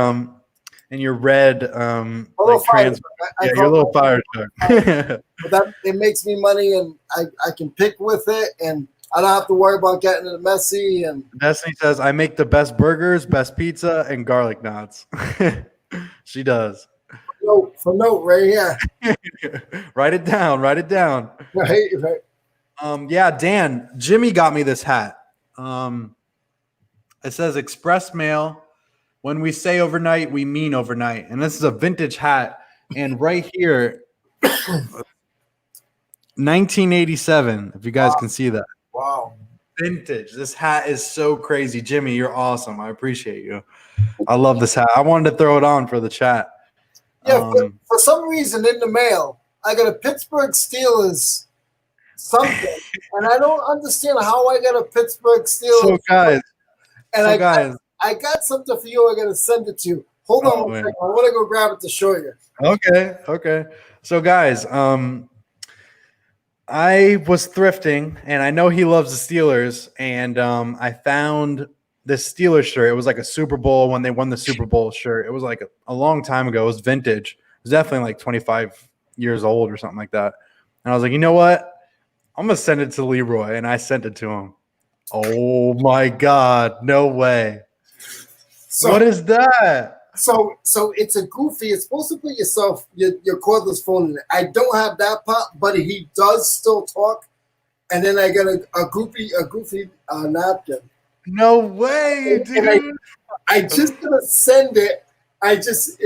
red like your little fire truck. But it makes me money, and I can pick with it, and I don't have to worry about getting it messy. And Destiny says I make the best burgers, best pizza, and garlic knots. She does. For note right here. Write it down. Right. Yeah, Dan, Jimmy got me this hat. It says Express Mail. When we say overnight, we mean overnight. And this is a vintage hat. And right here, 1987, if you guys can see that. Wow. Vintage. This hat is so crazy. Jimmy, you're awesome. I appreciate you. I love this hat. I wanted to throw it on for the chat. Yeah, for some reason in the mail, I got a Pittsburgh Steelers something. And I don't understand how I got a Pittsburgh Steelers. So, guys. And I got something for you. I got to send it to you. Hold on a second. I want to go grab it to show you. Okay. So, guys, I was thrifting, and I know he loves the Steelers, and I found this Steelers shirt. It was like a Super Bowl when they won the Super Bowl shirt. It was like a long time ago. It was vintage. It was definitely like 25 years old or something like that. And I was like, you know what? I'm going to send it to Leroy, and I sent it to him. Oh, my God. No way. So, what is that? So it's a goofy. It's supposed to put your cordless phone in it. I don't have that part, but he does still talk. And then I got a goofy napkin. No way, dude. I just gonna send it. It's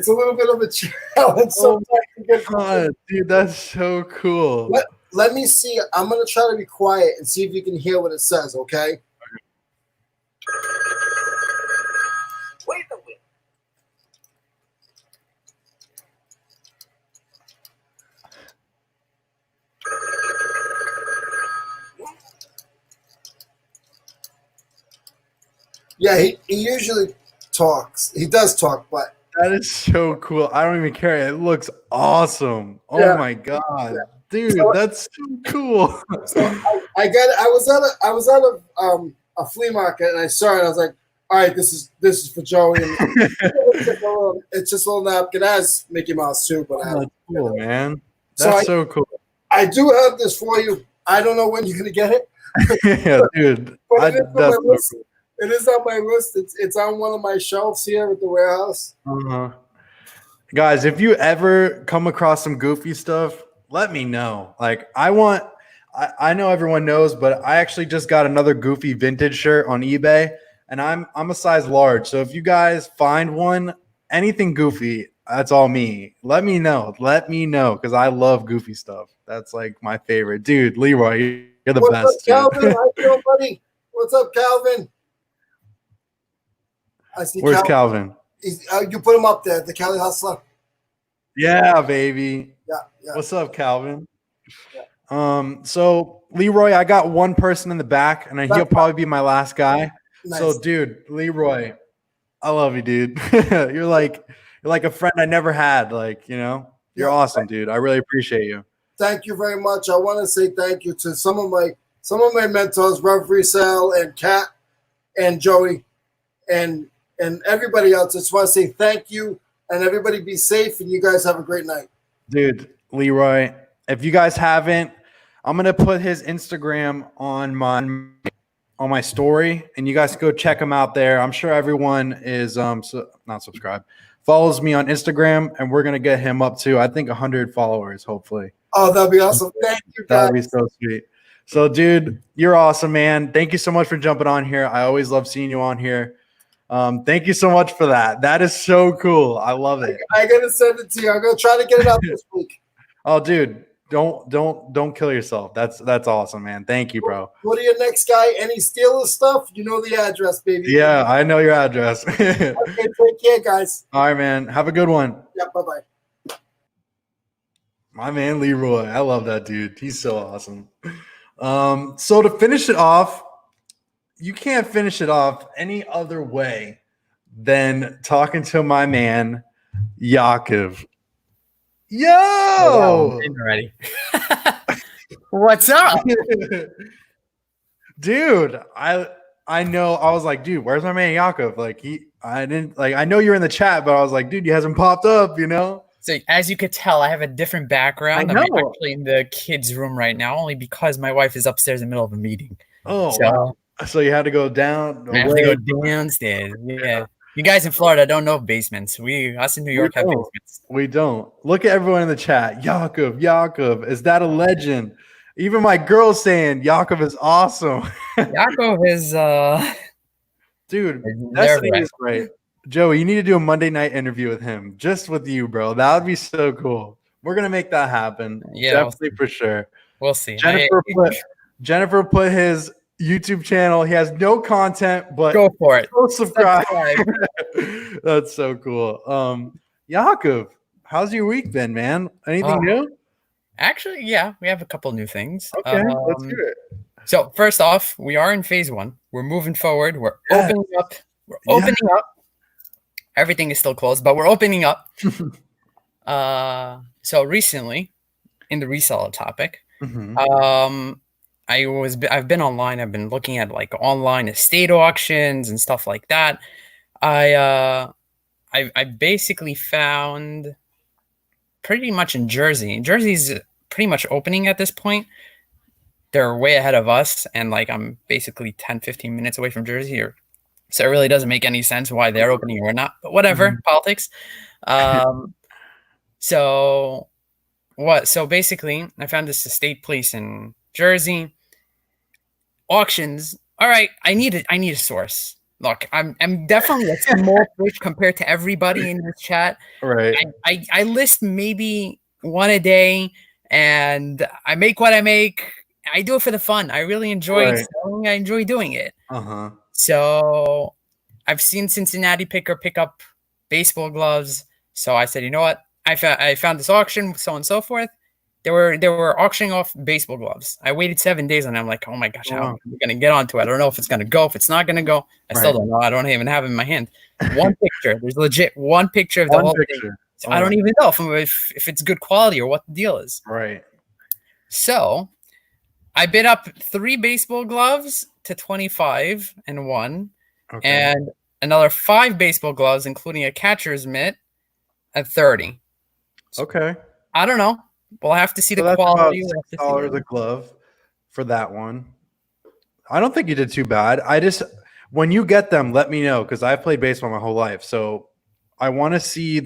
a little bit of a challenge. Oh my God, dude, that's so cool. Let me see. I'm gonna try to be quiet and see if you can hear what it says. Okay. Wait a minute. Yeah, he usually talks. He does talk, but that is so cool. I don't even care. It looks awesome. Oh my God, dude, that's so cool. So I was at a flea market and I saw it. I was like, all right, this is for Joey. It's just a little napkin. It has Mickey Mouse too, but that's cool, man. That's so cool. I do have this for you. I don't know when you're gonna get it. Yeah, dude. It is on my list. It's on one of my shelves here at the warehouse. Uh-huh. Guys, if you ever come across some goofy stuff, let me know. Like I know everyone knows, but I actually just got another goofy vintage shirt on eBay, and I'm a size large. So if you guys find one, anything goofy, that's all me. Let me know. Let me know because I love goofy stuff. That's like my favorite. Dude, Leroy, you're the best. What's up, Calvin? How you doing, buddy? What's up, Calvin? I see. Where's Calvin? You put him up there, the Cali Hustler. Yeah, baby. Yeah. What's up, Calvin? Yeah. So Leroy, I got one person in the back, and he'll probably be my last guy. Nice. So, dude, Leroy, I love you, dude. You're like a friend I never had. Like, you're awesome, dude. I really appreciate you. Thank you very much. I want to say thank you to some of my mentors, Rev Sal and Kat and Joey and everybody else. I just want to say thank you, and everybody be safe, and you guys have a great night. Dude, Leroy, if you guys haven't, I'm going to put his Instagram on my story, and you guys go check him out there. I'm sure everyone is not subscribed. Follows me on Instagram, and we're going to get him up to, I think, 100 followers, hopefully. Oh, that'd be awesome. Thank you, guys. That'd be so sweet. So, dude, you're awesome, man. Thank you so much for jumping on here. I always love seeing you on here. Thank you so much for that. That is so cool. I love it. I gotta send it to you. I'm gonna try to get it out this week. Oh, dude, don't kill yourself. That's awesome, man. Thank you, bro. What are your next guy? Any Steelers stuff? You know the address, baby. Yeah, I know your address. Okay, take care, guys. All right, man. Have a good one. Yeah, bye-bye. My man Leroy. I love that dude. He's so awesome. So to finish it off, you can't finish it off any other way than talking to my man Yakov. Yo! Oh, wow. I'm ready. What's up? Dude, I know. I was like, dude, where's my man Yakov? Like I know you're in the chat, but I was like, dude, he hasn't popped up, So as you could tell, I have a different background. I'm actually in the kids' room right now, only because my wife is upstairs in the middle of a meeting. Oh, wow. So you had to go down. I have to go downstairs. Yeah. You guys in Florida don't know basements. Us in New York have basements. We don't. Look at everyone in the chat. Yakov, is that a legend? Even my girl's saying Yakov is awesome. Yakov is dude, that thing is great. Joey, you need to do a Monday night interview with him, just with you, bro. That would be so cool. We're gonna make that happen. Yeah, definitely for sure. We'll see. Jennifer put his YouTube channel. He has no content, but go for it. Go subscribe. That's so cool. Yakov, how's your week been, man? Anything new? Actually, yeah, we have a couple new things. Okay, let's hear it. So first off, we are in phase 1. We're moving forward. We're opening up. We're opening up. Everything is still closed, but we're opening up. So recently, in the reseller topic, I've been online. I've been looking at like online estate auctions and stuff like that. I basically found pretty much in Jersey. And Jersey's pretty much opening at this point. They're way ahead of us, and like I'm basically 10, 15 minutes away from Jersey, so it really doesn't make any sense why they're opening or not. But whatever, politics. So basically, I found this estate place in Jersey. Auctions. All right, I need a source. Look, I'm definitely a small fish compared to everybody in this chat. Right. I list maybe one a day, and I make what I make. I do it for the fun. I really enjoy selling. I enjoy doing it. So I've seen Cincinnati pick up baseball gloves. So I said, you know what? I found this auction, so on and so forth. They were auctioning off baseball gloves. I waited 7 days, and I'm like, oh my gosh, how am I going to get onto it? I don't know if it's going to go, if it's not going to go. I still don't know. I don't even have it in my hand. One picture. There's legit one picture of the whole thing. So I don't even know if it's good quality or what the deal is. Right. So I bid up 3 baseball gloves to 25 and won, and another 5 baseball gloves, including a catcher's mitt, at 30. Okay. I don't know. We'll have to see the quality. $6 a glove for that one. I don't think you did too bad. When you get them, let me know because I've played baseball my whole life. So I want to see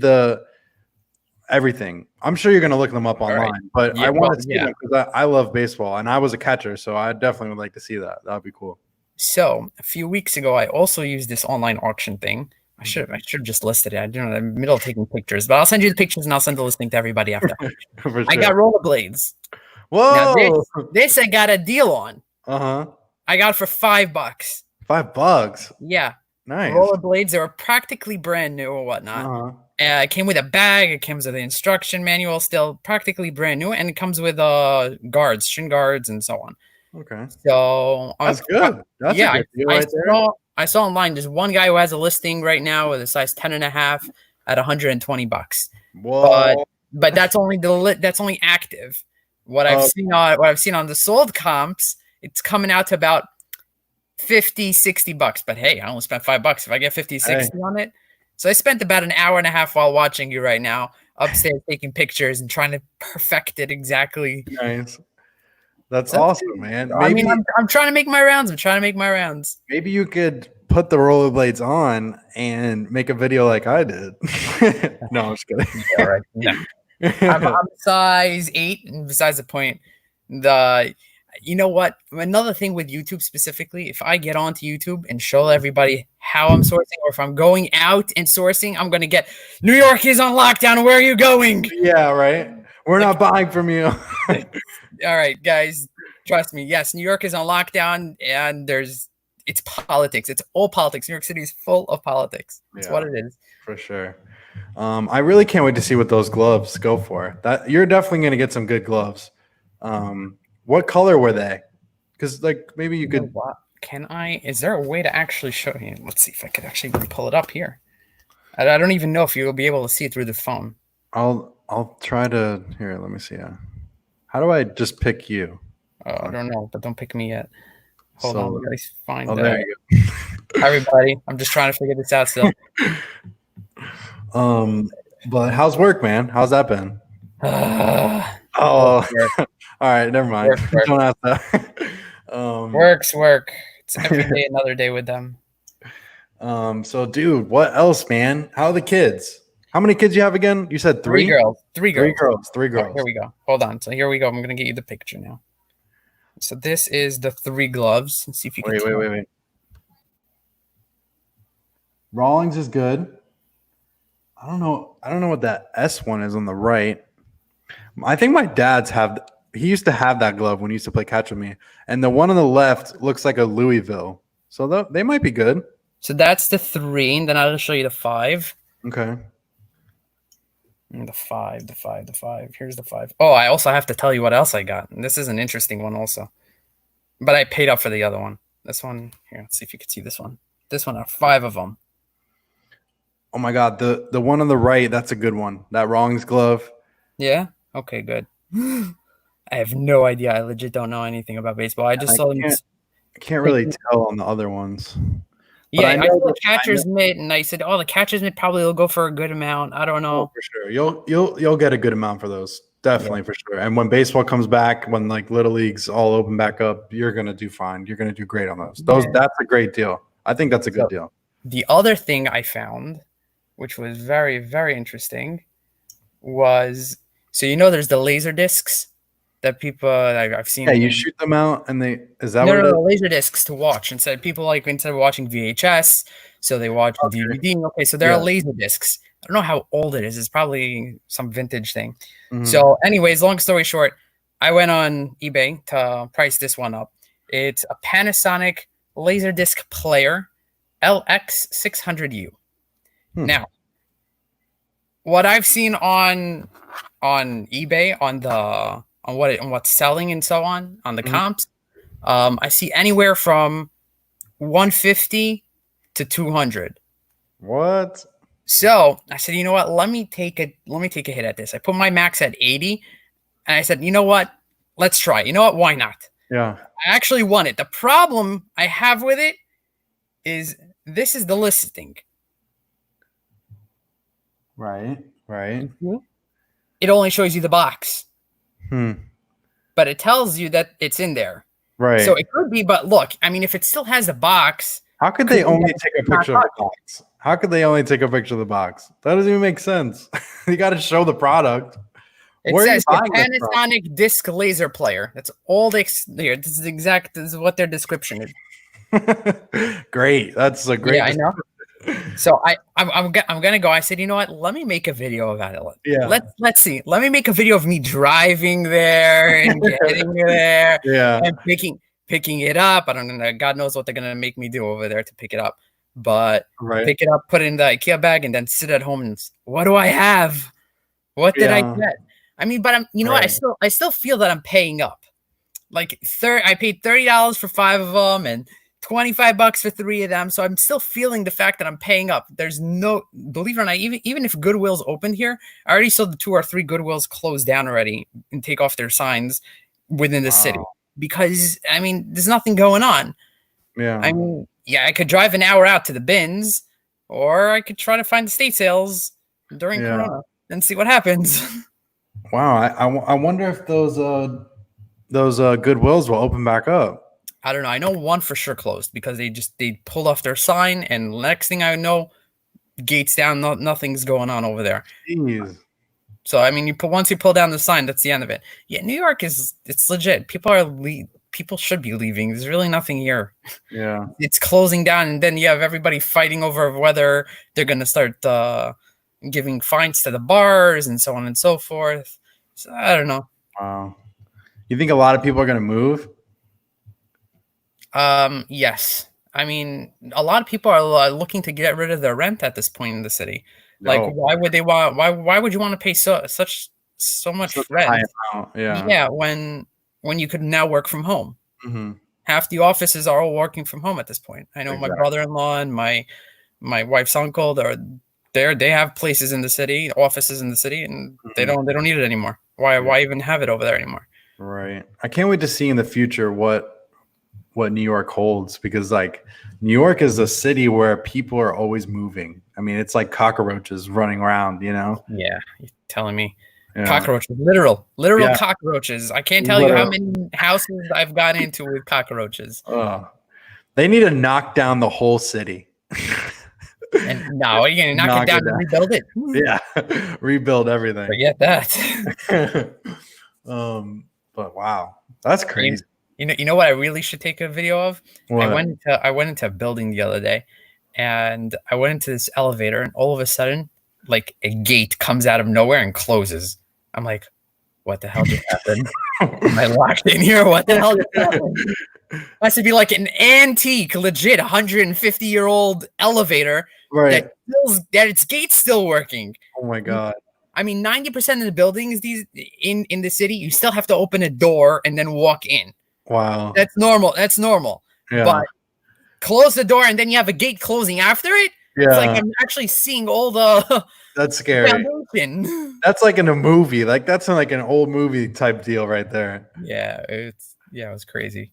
everything. I'm sure you're going to look them up online, but I want to see them because I love baseball and I was a catcher. So I definitely would like to see that. That would be cool. So a few weeks ago, I also used this online auction thing. I should have just listed it. I don't know. I'm in the middle of taking pictures, but I'll send you the pictures and I'll send the listing to everybody after. Sure. I got rollerblades. Whoa! Now this I got a deal on. I got it for $5. $5? Yeah. Nice. Rollerblades, they were practically brand new or whatnot. It came with a bag. It comes with an instruction manual, still practically brand new, and it comes with guards, shin guards, and so on. Okay. So that's good. That's a good deal right there. I saw online there's one guy who has a listing right now with a size 10.5 at $120. Whoa! But that's only active. What I've seen on the sold comps, it's coming out to about $50-$60. But hey, I only spent $5. If I get 50-60 on it, so I spent about an hour and a half while watching you right now upstairs taking pictures and trying to perfect it exactly. Nice. That's awesome, man. Maybe, I'm trying to make my rounds. Maybe you could put the rollerblades on and make a video like I did. No, I'm just kidding. Yeah, right. Yeah. I'm size 8, and besides the point, you know what? Another thing with YouTube specifically, if I get onto YouTube and show everybody how I'm sourcing, or if I'm going out and sourcing, I'm going to get New York is on lockdown. Where are you going? Yeah, right. We're not buying from you. All right, guys, trust me. Yes, New York is on lockdown, and it's politics. It's all politics. New York City is full of politics. That's what it is. For sure. I really can't wait to see what those gloves go for. That you're definitely going to get some good gloves. What color were they? Because maybe you could. Can I? Is there a way to actually show you? Let's see if I could actually pull it up here. I don't even know if you'll be able to see it through the phone. I'll try to. Here, let me see. How do I just pick you? I don't know, but don't pick me yet. Hold on, guys. Find that. There you go. Hi, everybody. I'm just trying to figure this out still. But how's work, man? How's that been? All right, never mind. Don't ask that. Work. It's every day another day with them. So dude, what else, man? How are the kids? How many kids you have again? You said 3? 3 girls. 3 girls. Oh, here we go. Hold on. So here we go. I'm gonna get you the picture now. So this is the 3 gloves. Let's see if you can wait. Rawlings is good. I don't know what that S one is on the right. I think my dad's he used to have that glove when he used to play catch with me. And the one on the left looks like a Louisville. So they might be good. So that's the 3, and then I'll show you the 5. Okay. And the 5. Here's the 5. Oh, I also have to tell you what else I got. And this is an interesting one also. But I paid up for the other one. This one, here, let's see if you can see this one. This one, 5 of them. Oh my God, the one on the right, that's a good one. That Rawlings glove. Yeah? Okay, good. I have no idea. I legit don't know anything about baseball. I just saw them. I can't really tell on the other ones. Yeah, I saw the catcher's mitt, and I said, "Oh, the catcher's mitt probably will go for a good amount." I don't know. Oh, for sure, you'll get a good amount for those, definitely for sure. And when baseball comes back, when little leagues all open back up, you're gonna do fine. You're gonna do great on those. That's a great deal. I think that's a good deal. The other thing I found, which was very, very interesting, was there's the laser discs that people I've seen. Yeah, you shoot them out, and no, laser discs to watch instead of watching VHS, so they watch the DVD. Okay, so there are laser discs. I don't know how old it is. It's probably some vintage thing. Mm-hmm. So, anyways, long story short, I went on eBay to price this one up. It's a Panasonic Laserdisc player, LX600U. Now, what I've seen on eBay on what's selling and so on the comps, I see anywhere from 150 to 200. What? So I said, you know what? Let me take a hit at this. I put my max at 80, and I said, you know what? Let's try. You know what? Why not? Yeah. I actually won it. The problem I have with it is this is the listing. Right. Mm-hmm. It only shows you the box. But it tells you that it's in there. Right. So it could be, but look, I mean, if it still has a box. How could they only take a picture of the box? How could they only take a picture of the box? That doesn't even make sense. You got to show the product. It says Panasonic disc laser player. That's all they here. This is what their description is. Great. That's a great. Yeah, I know. So I'm gonna go. I said, you know what? Let me make a video about it. Yeah. Let's see. Let me make a video of me driving there and getting there. Yeah. And picking it up. I don't know. God knows what they're gonna make me do over there to pick it up. But pick it up, put it in the IKEA bag, and then sit at home and what do I have? What did I get? I mean, but you know what? I still feel that I'm paying up. Like I paid $30 for 5 of them and $25 for 3 of them. So I'm still feeling the fact that I'm paying up. There's no, believe it or not, even if Goodwill's opened here, I already saw the 2 or 3 Goodwills close down already and take off their signs within the city because I mean, there's nothing going on. Yeah. I mean, yeah, I could drive an hour out to the bins, or I could try to find the state sales during Corona and see what happens. Wow, I wonder if those Goodwills will open back up. I don't know. I know one for sure closed because they pulled off their sign, and next thing I know, gates down. Nothing's going on over there. Jeez. So I mean, once you pull down the sign, that's the end of it. Yeah, New York it's legit. People should be leaving. There's really nothing here. Yeah, it's closing down, and then you have everybody fighting over whether they're going to start giving fines to the bars and so on and so forth. So I don't know. Wow. You think a lot of people are going to move? Yes. I mean, a lot of people are looking to get rid of their rent at this point in the city. Like, why would they want? Why would you want to pay so much rent? Yeah. When you could now work from home. Mm-hmm. Half the offices are all working from home at this point. I know my brother-in-law and my wife's uncle. They have places in the city, offices in the city, and they don't need it anymore. Why even have it over there anymore? Right. I can't wait to see in the future what New York holds, because like New York is a city where people are always moving. I mean, it's like cockroaches running around, you know? Yeah, you're telling me. Yeah. Cockroaches, literal cockroaches. I can't tell you how many houses I've got into with cockroaches. They need to knock down the whole city. And no, you're gonna knock it down and rebuild it. Yeah, rebuild everything. Forget that. But wow, that's crazy. You know what I really should take a video of? What? I went into a building the other day, and I went into this elevator, and all of a sudden, like a gate comes out of nowhere and closes. I'm like, what the hell just happened? Am I locked in here? What the hell just happened? Has to be like an antique, legit 150-year-old elevator, right? That its gate's still working. Oh my god! I mean, 90% of the buildings in the city, you still have to open a door and then walk in. Wow, that's normal. Yeah. But close the door and then you have a gate closing after it. Yeah, it's like I'm actually seeing all the. That's scary. Foundation. That's like in a movie. Like that's like an old movie type deal right there. Yeah, it was crazy.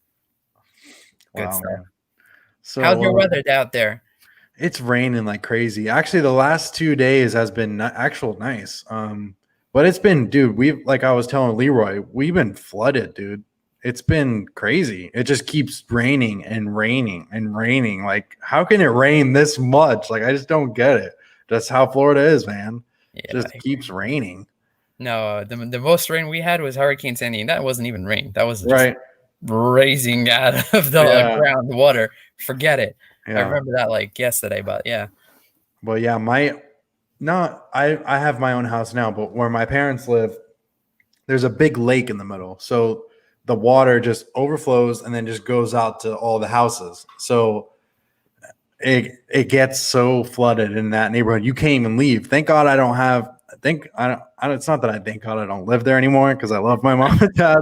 Good stuff. Man. So how's your weather out there? It's raining like crazy. Actually, the last 2 days has been nice. But it's been, dude, like I was telling Leroy, we've been flooded, dude. It's been crazy. It just keeps raining and raining and raining. Like, how can it rain this much? Like, I just don't get it. That's how Florida is, man. Yeah, it just keeps raining. No, the most rain we had was Hurricane Sandy, and that wasn't even rain. That was just raising out of the ground water. Forget it. Yeah. I remember that like yesterday, but yeah. Well, yeah, I have my own house now, but where my parents live, there's a big lake in the middle. So the water just overflows and then just goes out to all the houses. So it gets so flooded in that neighborhood. You can't even leave. Thank God it's not that I thank God I don't live there anymore because I love my mom and dad,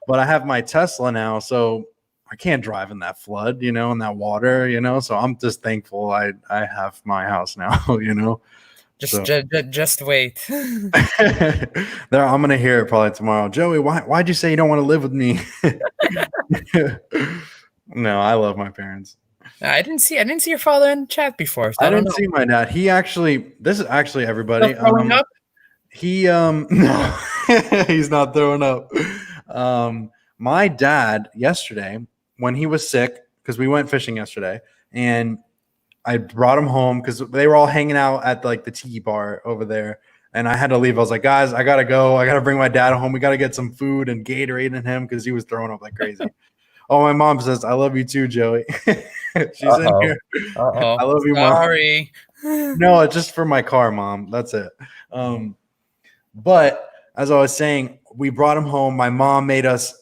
but I have my Tesla now. So I can't drive in that flood, in that water, so I'm just thankful I have my house now, Just wait. I'm gonna hear it probably tomorrow. Joey, why'd you say you don't want to live with me? No, I love my parents. I didn't see your father in the chat before. So I didn't see my dad. This is actually everybody. Throwing up? No, he's not throwing up. My dad yesterday, when he was sick, because we went fishing yesterday, and I brought them home because they were all hanging out at like the tiki bar over there. And I had to leave. I was like, guys, I got to go. I got to bring my dad home. We got to get some food and Gatorade in him because he was throwing up like crazy. Oh, my mom says, I love you too, Joey. She's in here. I love you, Mom. Sorry. No, it's just for my car, Mom. That's it. But as I was saying, we brought him home. My mom made us,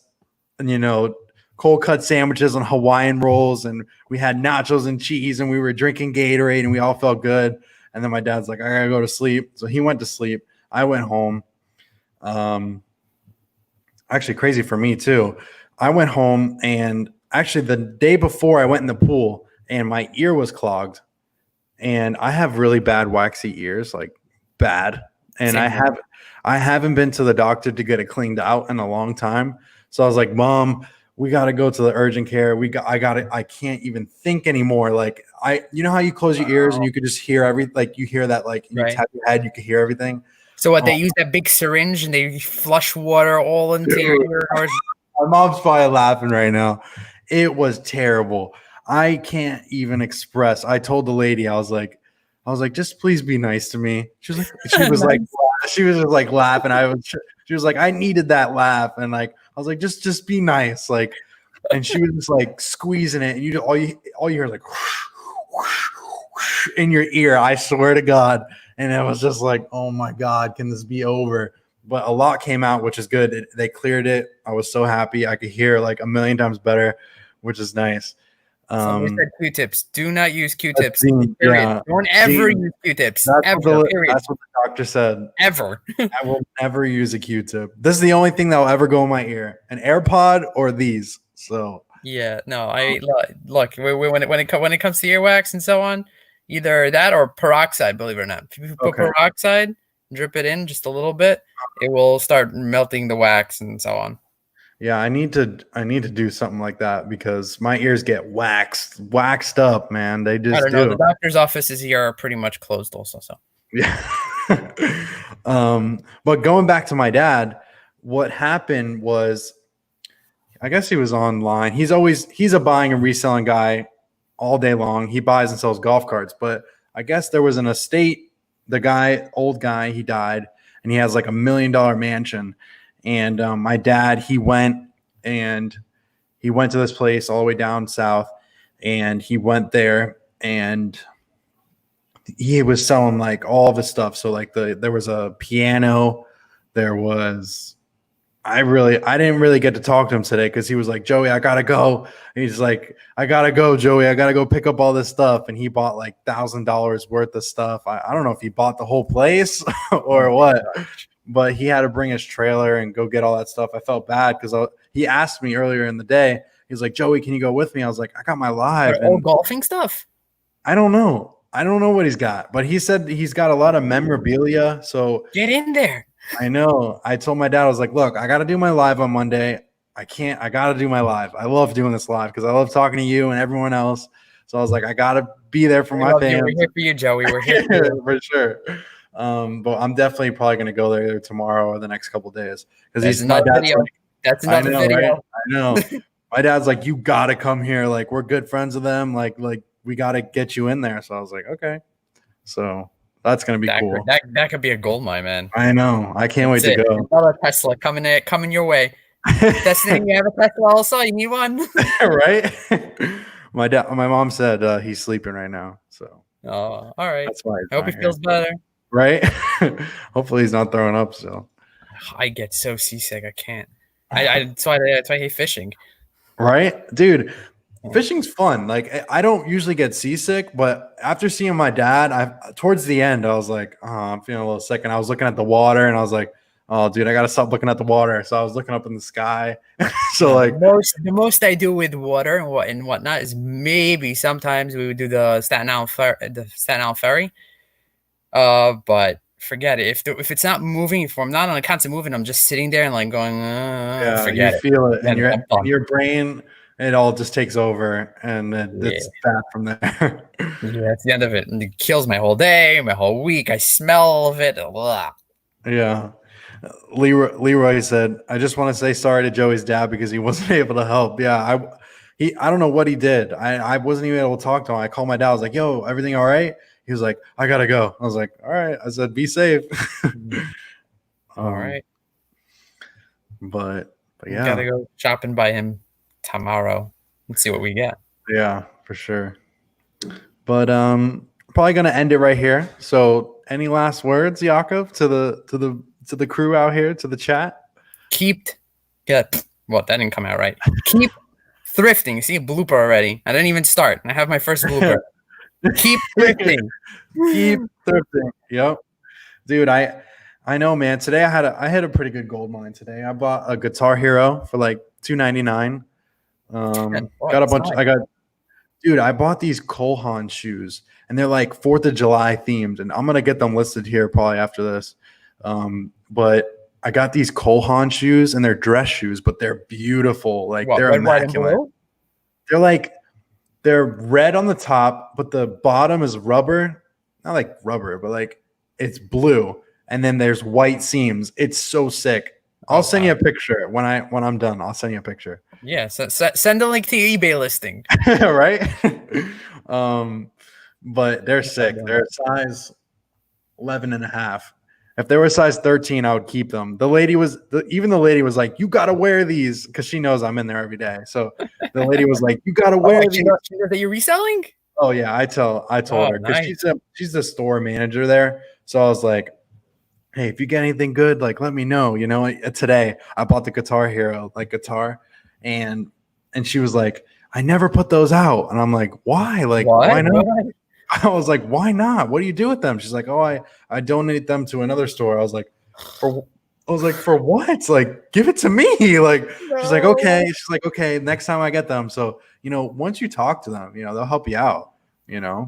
cold cut sandwiches and Hawaiian rolls. And we had nachos and cheese. And we were drinking Gatorade. And we all felt good. And then my dad's like, I got to go to sleep. So he went to sleep. I went home. Actually, crazy for me, too. I went home. And actually, the day before, I went in the pool. And my ear was clogged. And I have really bad waxy ears, like bad. And I haven't been to the doctor to get it cleaned out in a long time. So I was like, Mom, we got to go to the urgent care. I can't even think anymore. Like you know how you close your ears and you could just hear you hear that, like you tap your head, you could hear everything. So what, they use that big syringe and they flush water all into your ear? My mom's probably laughing right now. It was terrible. I can't even express. I told the lady, I was like, just please be nice to me. She was just like laughing. She was like, I needed that laugh. And like, I was like, just be nice. Like, and she was just like squeezing it. And all you hear is like in your ear. I swear to God. And it was just like, oh my God, can this be over? But a lot came out, which is good. They cleared it. I was so happy. I could hear like a million times better, which is nice. Somebody said Q-tips. Do not use Q-tips. Yeah. Don't ever use Q-tips. That's what the doctor said. Ever. I will never use a Q-tip. This is the only thing that will ever go in my ear. An AirPod or these. So yeah, no. I look when it comes to earwax and so on, either that or peroxide. Believe it or not, if you put peroxide, drip it in just a little bit, it will start melting the wax and so on. Yeah, I need to do something like that because my ears get waxed up, man. They just do. The doctor's offices here are pretty much closed also. So yeah. But going back to my dad, what happened was, I guess he was online. He's a buying and reselling guy all day long. He buys and sells golf carts, but I guess there was an estate. Old guy, he died, and he has like $1 million mansion. And my dad, he went to this place all the way down south, and he went there and he was selling like all of his stuff. So like there was a piano, I didn't really get to talk to him today because he was like, Joey, I gotta go. And he's like, I gotta go, Joey. I gotta go pick up all this stuff. And he bought like $1,000 worth of stuff. I don't know if he bought the whole place or what. But he had to bring his trailer and go get all that stuff. I felt bad because he asked me earlier in the day. He's like, Joey, can you go with me? I was like, I got my live. Old golfing stuff? I don't know. I don't know what he's got. But he said he's got a lot of memorabilia. So get in there. I know. I told my dad, I was like, look, I got to do my live on Monday. I got to do my live. I love doing this live because I love talking to you and everyone else. So I was like, I got to be there for my fans. We're here for you, Joey. We're here for you. For sure. But I'm definitely probably going to go there either tomorrow or the next couple of days because that's another video. Like, that's another video. Right? I know. My dad's like, you got to come here. Like, we're good friends with them. Like we got to get you in there. So I was like, okay. So that's going to be cool. That could be a gold mine, man. I know. I can't wait to go. Another Tesla coming your way. That's the thing. You have a Tesla also. You need one. Right? My mom said he's sleeping right now. So. Oh, all right. That's why I hope he feels better. Right? Hopefully he's not throwing up still. I get so seasick. I can't. That's why I hate fishing. Right? Dude, fishing's fun. Like, I don't usually get seasick, but after seeing my dad, towards the end, I was like, oh, I'm feeling a little sick. And I was looking at the water and I was like, oh, dude, I got to stop looking at the water. So I was looking up in the sky. So like the most I do with water and whatnot is maybe sometimes we would do the Staten Island Ferry. But forget it. If it's not moving, if I'm not on a constant moving, I'm just sitting there and like going, forget it. You feel it, and your brain, it all just takes over, and it's bad from there. Yeah, that's the end of it, and it kills my whole day, my whole week. I smell all of it. Blah. Yeah. Leroy said, I just want to say sorry to Joey's dad because he wasn't able to help. Yeah, I don't know what he did. I wasn't even able to talk to him. I called my dad. I was like, yo, everything all right? He was like, I gotta go. I was like, all right. I said, be safe. All right. But We yeah. gotta go shopping by him tomorrow and see what we get. Yeah, for sure. But probably gonna end it right here. So any last words, Yakov, to the crew out here, to the chat? Well, that didn't come out right. Keep thrifting. You see a blooper already. I didn't even start. I have my first blooper. Keep thrifting. Keep thrifting. Yep. Dude, I know, man. Today I had a pretty good gold mine today. I bought a Guitar Hero for like $2.99. Got a bunch. Dude, I bought these Cole Haan shoes, and they're like 4th of July themed, and I'm gonna get them listed here probably after this. But I got these Cole Haan shoes, and they're dress shoes, but they're beautiful. Like they're red, white, and immaculate. blue? They're red on the top, but the bottom is rubber. Not like rubber, but like it's blue, and then there's white seams. It's so sick. I'll send you a picture when I'm done. I'll send you a picture. Yeah, so send a link to your eBay listing. Right? But they're sick. They're size 11 and a half. If they were size 13, I would keep them. The lady was like, you got to wear these, because she knows I'm in there every day. So the lady was like, you got to wear these. She knows that you're reselling? Oh yeah, I told her, because she's the store manager there. So I was like, hey, if you get anything good, like let me know. You know, today I bought the Guitar Hero guitar, and she was like, I never put those out, and I'm like, why? Like, why not? I was like, why not? What do you do with them? She's like, oh, I donate them to another store. I was like, for what? Like, give it to me. Like, she's like, okay. She's like, okay, next time I get them. So, once you talk to them, they'll help you out, Yeah.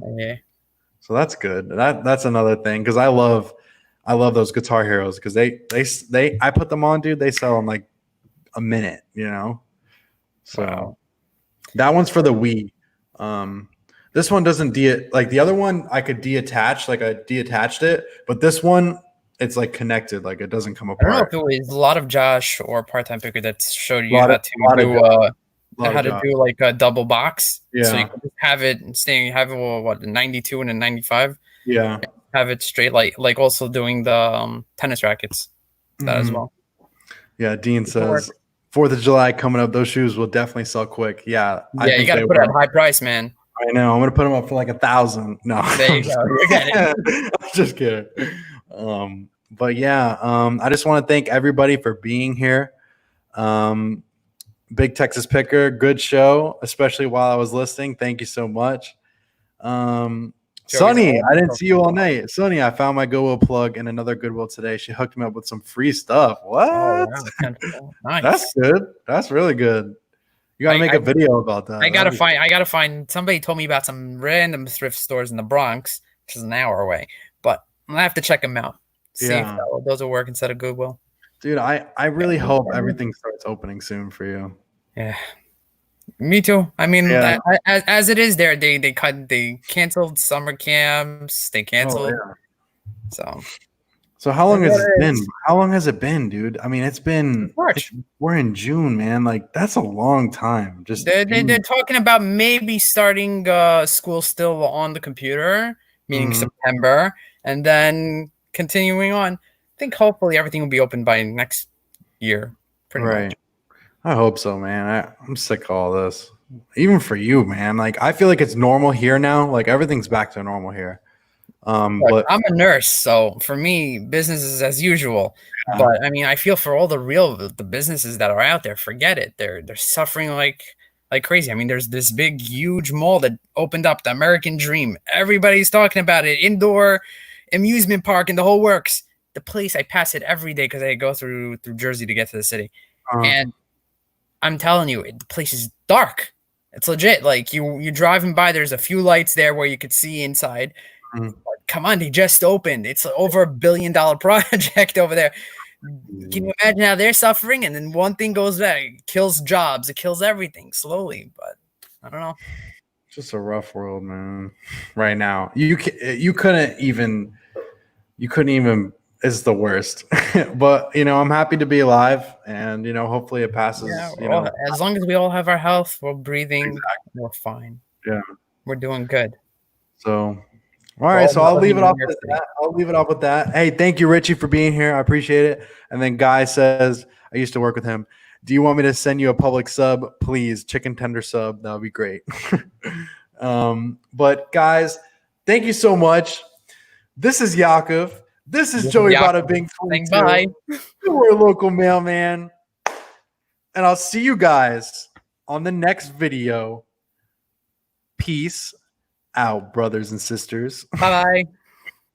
So that's good. That's another thing. Cause I love those Guitar Heroes. Cause they I put them on, dude. They sell in like a minute, So wow. That one's for the Wii. This one doesn't like the other one I could deattach, like I deattached it, but this one it's like connected, like it doesn't come apart. I don't know if it was a lot of Josh or Part-Time Picker that showed you how to do like a double box. Yeah. So you can just have it the 92 and a 95. Yeah. Have it straight, like also doing the tennis rackets that as well. Yeah, Dean says 4th of July coming up. Those shoes will definitely sell quick. Yeah. Yeah, you got to put it at a high price, man. I know. I'm gonna put them up for like 1,000. No, there you go. You're getting it. I'm just kidding. But yeah, I just want to thank everybody for being here. Big Texas Picker, good show, especially while I was listening. Thank you so much. Sonny, I didn't see you all night. Sonny, I found my Goodwill plug in another Goodwill today. She hooked me up with some free stuff. What? Oh, wow. Nice. That's good. That's really good. You gotta make a video about that. I gotta find. Somebody told me about some random thrift stores in the Bronx, which is an hour away. But I'm gonna have to check them out. See if those will work instead of Goodwill. Dude, I really hope everything starts opening soon for you. Yeah, me too. I mean, as it is, they canceled summer camps. They canceled. Oh, yeah. So how long has it been? How long has it been, dude? I mean, it's been March. We're in June, man. Like that's a long time. Just they're talking about maybe starting school still on the computer, meaning September, and then continuing on. I think hopefully everything will be open by next year. Pretty much. I hope so, man. I'm sick of all this. Even for you, man. Like I feel like it's normal here now. Like everything's back to normal here. But I'm a nurse, so for me, business is as usual. Yeah. But I mean, I feel for all the businesses that are out there. Forget it. They're suffering like crazy. I mean, there's this big, huge mall that opened up, the American Dream. Everybody's talking about it. Indoor amusement park and the whole works. The place, I pass it every day because I go through Jersey to get to the city, and I'm telling you, the place is dark. It's legit. Like you're driving by, there's a few lights there where you could see inside. Come on, they just opened. It's over $1 billion project over there. Can you imagine how they're suffering? And then one thing goes back, it kills jobs, it kills everything slowly. But I don't know. It's just a rough world, man. Right now, you couldn't even is the worst. But I'm happy to be alive, and hopefully it passes. Yeah, as long as we all have our health, we're breathing, we're fine. Yeah, we're doing good. So, all right. So I'll leave it off with that. I'll leave it off with that. Hey, thank you, Richie, for being here. I appreciate it. And then Guy says, I used to work with him. Do you want me to send you a public sub? Please, chicken tender sub. That would be great. But guys, thank you so much. This is Yakov. This is Joey Bada Bing. Bye. We're a local mailman. And I'll see you guys on the next video. Peace out, brothers and sisters. Bye-bye.